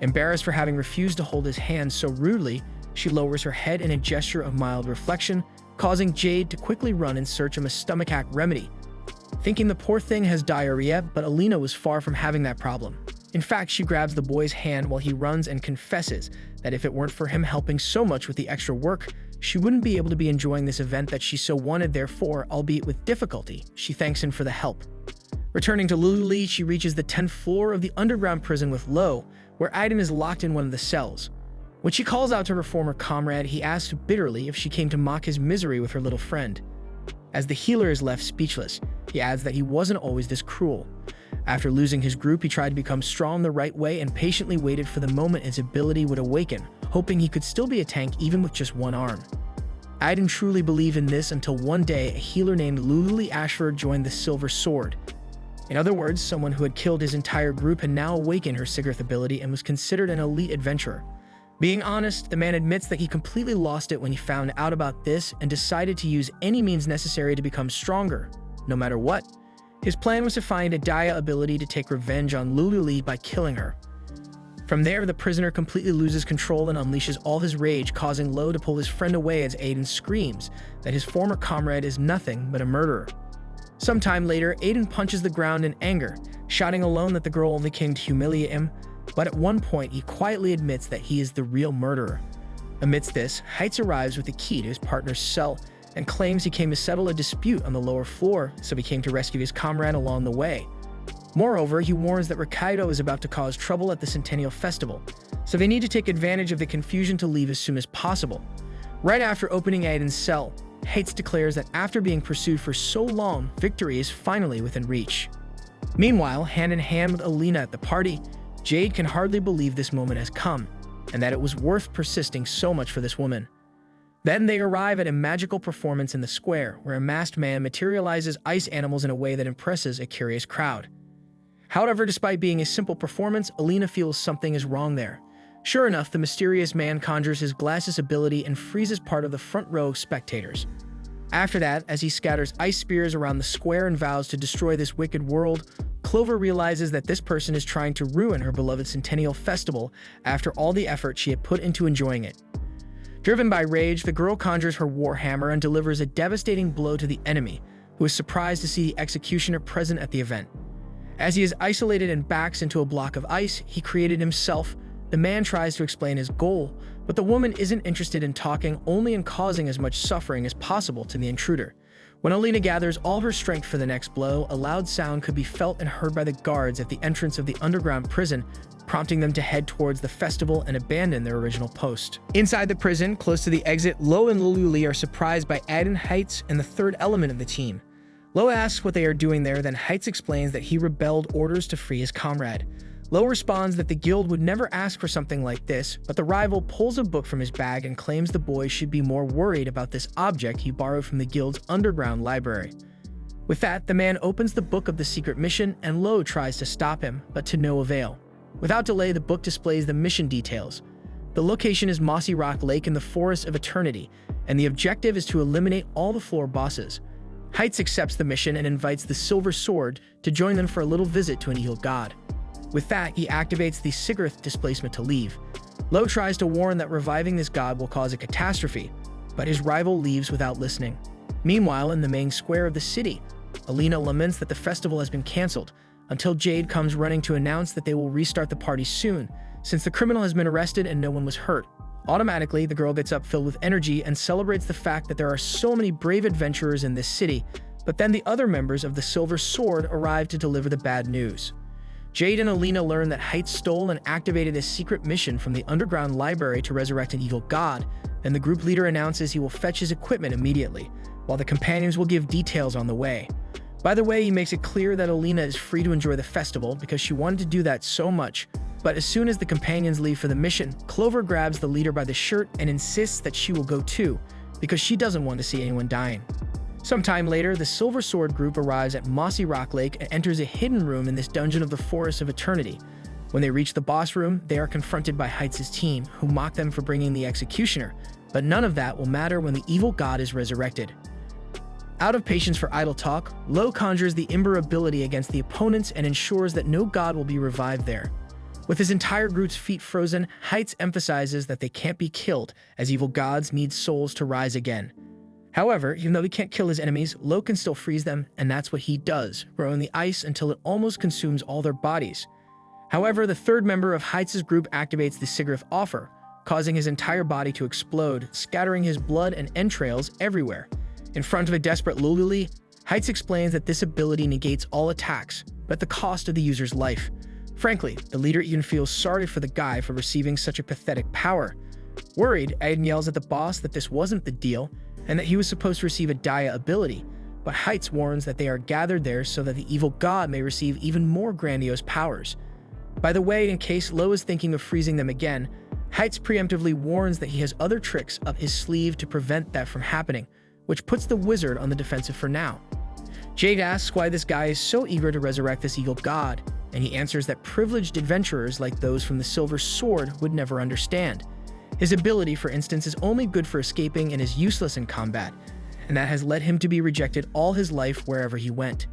Embarrassed for having refused to hold his hand so rudely, she lowers her head in a gesture of mild reflection, causing Jade to quickly run in search of a stomachache remedy. Thinking the poor thing has diarrhea, but Alina was far from having that problem. In fact, she grabs the boy's hand while he runs and confesses that if it weren't for him helping so much with the extra work, she wouldn't be able to be enjoying this event that she so wanted. Therefore, albeit with difficulty, she thanks him for the help. Returning to Lulu, she reaches the 10th floor of the underground prison with Lo, where Aiden is locked in one of the cells. When she calls out to her former comrade, he asks bitterly if she came to mock his misery with her little friend. As the healer is left speechless, he adds that he wasn't always this cruel. After losing his group, he tried to become strong the right way and patiently waited for the moment his ability would awaken, hoping he could still be a tank even with just one arm. I didn't truly believe in this until one day a healer named Lulu Ashford joined the Silver Sword. In other words, someone who had killed his entire group had now awakened her cigarette ability and was considered an elite adventurer. Being honest, the man admits that he completely lost it when he found out about this and decided to use any means necessary to become stronger, no matter what. His plan was to find a Daya ability to take revenge on Lulu by killing her. From there, the prisoner completely loses control and unleashes all his rage, causing Lo to pull his friend away as Aiden screams that his former comrade is nothing but a murderer. Sometime later, Aiden punches the ground in anger, shouting alone that the girl only came to humiliate him, but at one point he quietly admits that he is the real murderer. Amidst this, Heights arrives with the key to his partner's cell and claims he came to settle a dispute on the lower floor, so he came to rescue his comrade along the way. Moreover, he warns that Ricardo is about to cause trouble at the Centennial Festival, so they need to take advantage of the confusion to leave as soon as possible. Right after opening Aiden's cell, Heights declares that after being pursued for so long, victory is finally within reach. Meanwhile, hand in hand with Alina at the party, Jade can hardly believe this moment has come, and that it was worth persisting so much for this woman. Then they arrive at a magical performance in the square, where a masked man materializes ice animals in a way that impresses a curious crowd. However, despite being a simple performance, Alina feels something is wrong there. Sure enough, the mysterious man conjures his glasses ability and freezes part of the front row of spectators. After that, as he scatters ice spears around the square and vows to destroy this wicked world, Clover realizes that this person is trying to ruin her beloved Centennial Festival after all the effort she had put into enjoying it. Driven by rage, the girl conjures her warhammer and delivers a devastating blow to the enemy, who is surprised to see the executioner present at the event. As he is isolated and backs into a block of ice he created himself, the man tries to explain his goal, but the woman isn't interested in talking, only in causing as much suffering as possible to the intruder. When Alina gathers all her strength for the next blow, a loud sound could be felt and heard by the guards at the entrance of the underground prison, prompting them to head towards the festival and abandon their original post. Inside the prison, close to the exit, Lo and Lululi are surprised by Aiden, Heights, and the third element of the team. Lo asks what they are doing there, then Heights explains that he rebelled orders to free his comrade. Lo responds that the guild would never ask for something like this, but the rival pulls a book from his bag and claims the boy should be more worried about this object he borrowed from the guild's underground library. With that, the man opens the book of the secret mission and Lo tries to stop him, but to no avail. Without delay, the book displays the mission details. The location is Mossy Rock Lake in the Forest of Eternity, and the objective is to eliminate all the floor bosses. Heights accepts the mission and invites the Silver Sword to join them for a little visit to an evil god. With that, he activates the Sigurth displacement to leave. Lo tries to warn that reviving this god will cause a catastrophe, but his rival leaves without listening. Meanwhile, in the main square of the city, Alina laments that the festival has been cancelled, until Jade comes running to announce that they will restart the party soon, since the criminal has been arrested and no one was hurt. Automatically, the girl gets up filled with energy and celebrates the fact that there are so many brave adventurers in this city, but then the other members of the Silver Sword arrive to deliver the bad news. Jade and Alina learn that Heights stole and activated a secret mission from the underground library to resurrect an evil god, and the group leader announces he will fetch his equipment immediately, while the companions will give details on the way. By the way, he makes it clear that Alina is free to enjoy the festival because she wanted to do that so much, but as soon as the companions leave for the mission, Clover grabs the leader by the shirt and insists that she will go too, because she doesn't want to see anyone dying. Sometime later, the Silver Sword group arrives at Mossy Rock Lake and enters a hidden room in this dungeon of the Forest of Eternity. When they reach the boss room, they are confronted by Heights' team, who mock them for bringing the executioner, but none of that will matter when the evil god is resurrected. Out of patience for idle talk, Lo conjures the Ember ability against the opponents and ensures that no god will be revived there. With his entire group's feet frozen, Heights emphasizes that they can't be killed, as evil gods need souls to rise again. However, even though he can't kill his enemies, Lo can still freeze them, and that's what he does, growing the ice until it almost consumes all their bodies. However, the third member of Heights' group activates the Sigurth offer, causing his entire body to explode, scattering his blood and entrails everywhere. In front of a desperate Lululi, Heights explains that this ability negates all attacks, but at the cost of the user's life. Frankly, the leader even feels sorry for the guy for receiving such a pathetic power. Worried, Aiden yells at the boss that this wasn't the deal, and that he was supposed to receive a Dia ability, but Heights warns that they are gathered there so that the evil god may receive even more grandiose powers. By the way, in case Lo is thinking of freezing them again, Heights preemptively warns that he has other tricks up his sleeve to prevent that from happening, which puts the wizard on the defensive for now. Jade asks why this guy is so eager to resurrect this evil god, and he answers that privileged adventurers like those from the Silver Sword would never understand. His ability, for instance, is only good for escaping and is useless in combat, and that has led him to be rejected all his life wherever he went.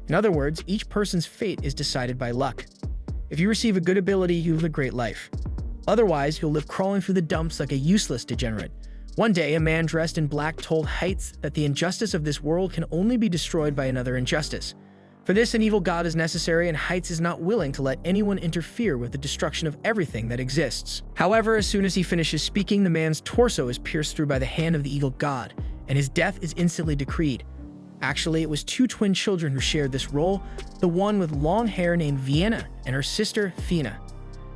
In other words, each person's fate is decided by luck. If you receive a good ability, you live a great life. Otherwise, you'll live crawling through the dumps like a useless degenerate. One day, a man dressed in black told Heights that the injustice of this world can only be destroyed by another injustice. For this, an evil god is necessary, and Heights is not willing to let anyone interfere with the destruction of everything that exists. However, as soon as he finishes speaking, the man's torso is pierced through by the hand of the evil god, and his death is instantly decreed. Actually, it was two twin children who shared this role, the one with long hair named Vienna and her sister, Fina.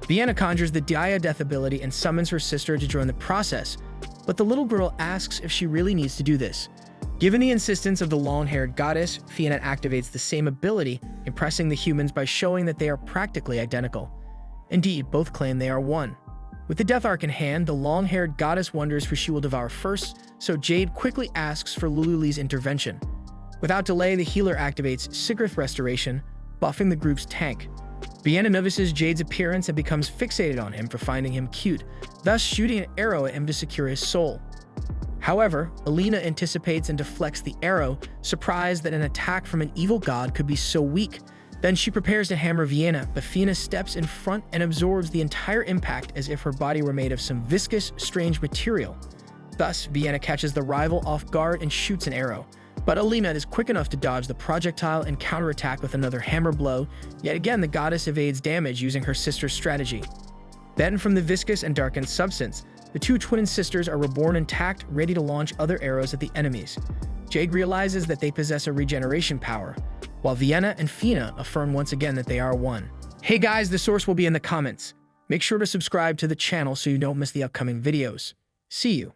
Vienna conjures the Dia death ability and summons her sister to join the process, but the little girl asks if she really needs to do this. Given the insistence of the long-haired goddess, Fiona activates the same ability, impressing the humans by showing that they are practically identical. Indeed, both claim they are one. With the death arc in hand, the long-haired goddess wonders who she will devour first, so Jade quickly asks for Lululi's intervention. Without delay, the healer activates Sigurth Restoration, buffing the group's tank. Vienna notices Jade's appearance and becomes fixated on him for finding him cute, thus shooting an arrow at him to secure his soul. However, Alina anticipates and deflects the arrow, surprised that an attack from an evil god could be so weak. Then she prepares to hammer Vienna, but Fina steps in front and absorbs the entire impact as if her body were made of some viscous, strange material. Thus, Vienna catches the rival off guard and shoots an arrow. But Alimet is quick enough to dodge the projectile and counterattack with another hammer blow. Yet again, the goddess evades damage using her sister's strategy. Then, from the viscous and darkened substance, the two twin sisters are reborn intact, ready to launch other arrows at the enemies. Jade realizes that they possess a regeneration power, while Vienna and Fina affirm once again that they are one. Hey guys, the source will be in the comments. Make sure to subscribe to the channel so you don't miss the upcoming videos. See you.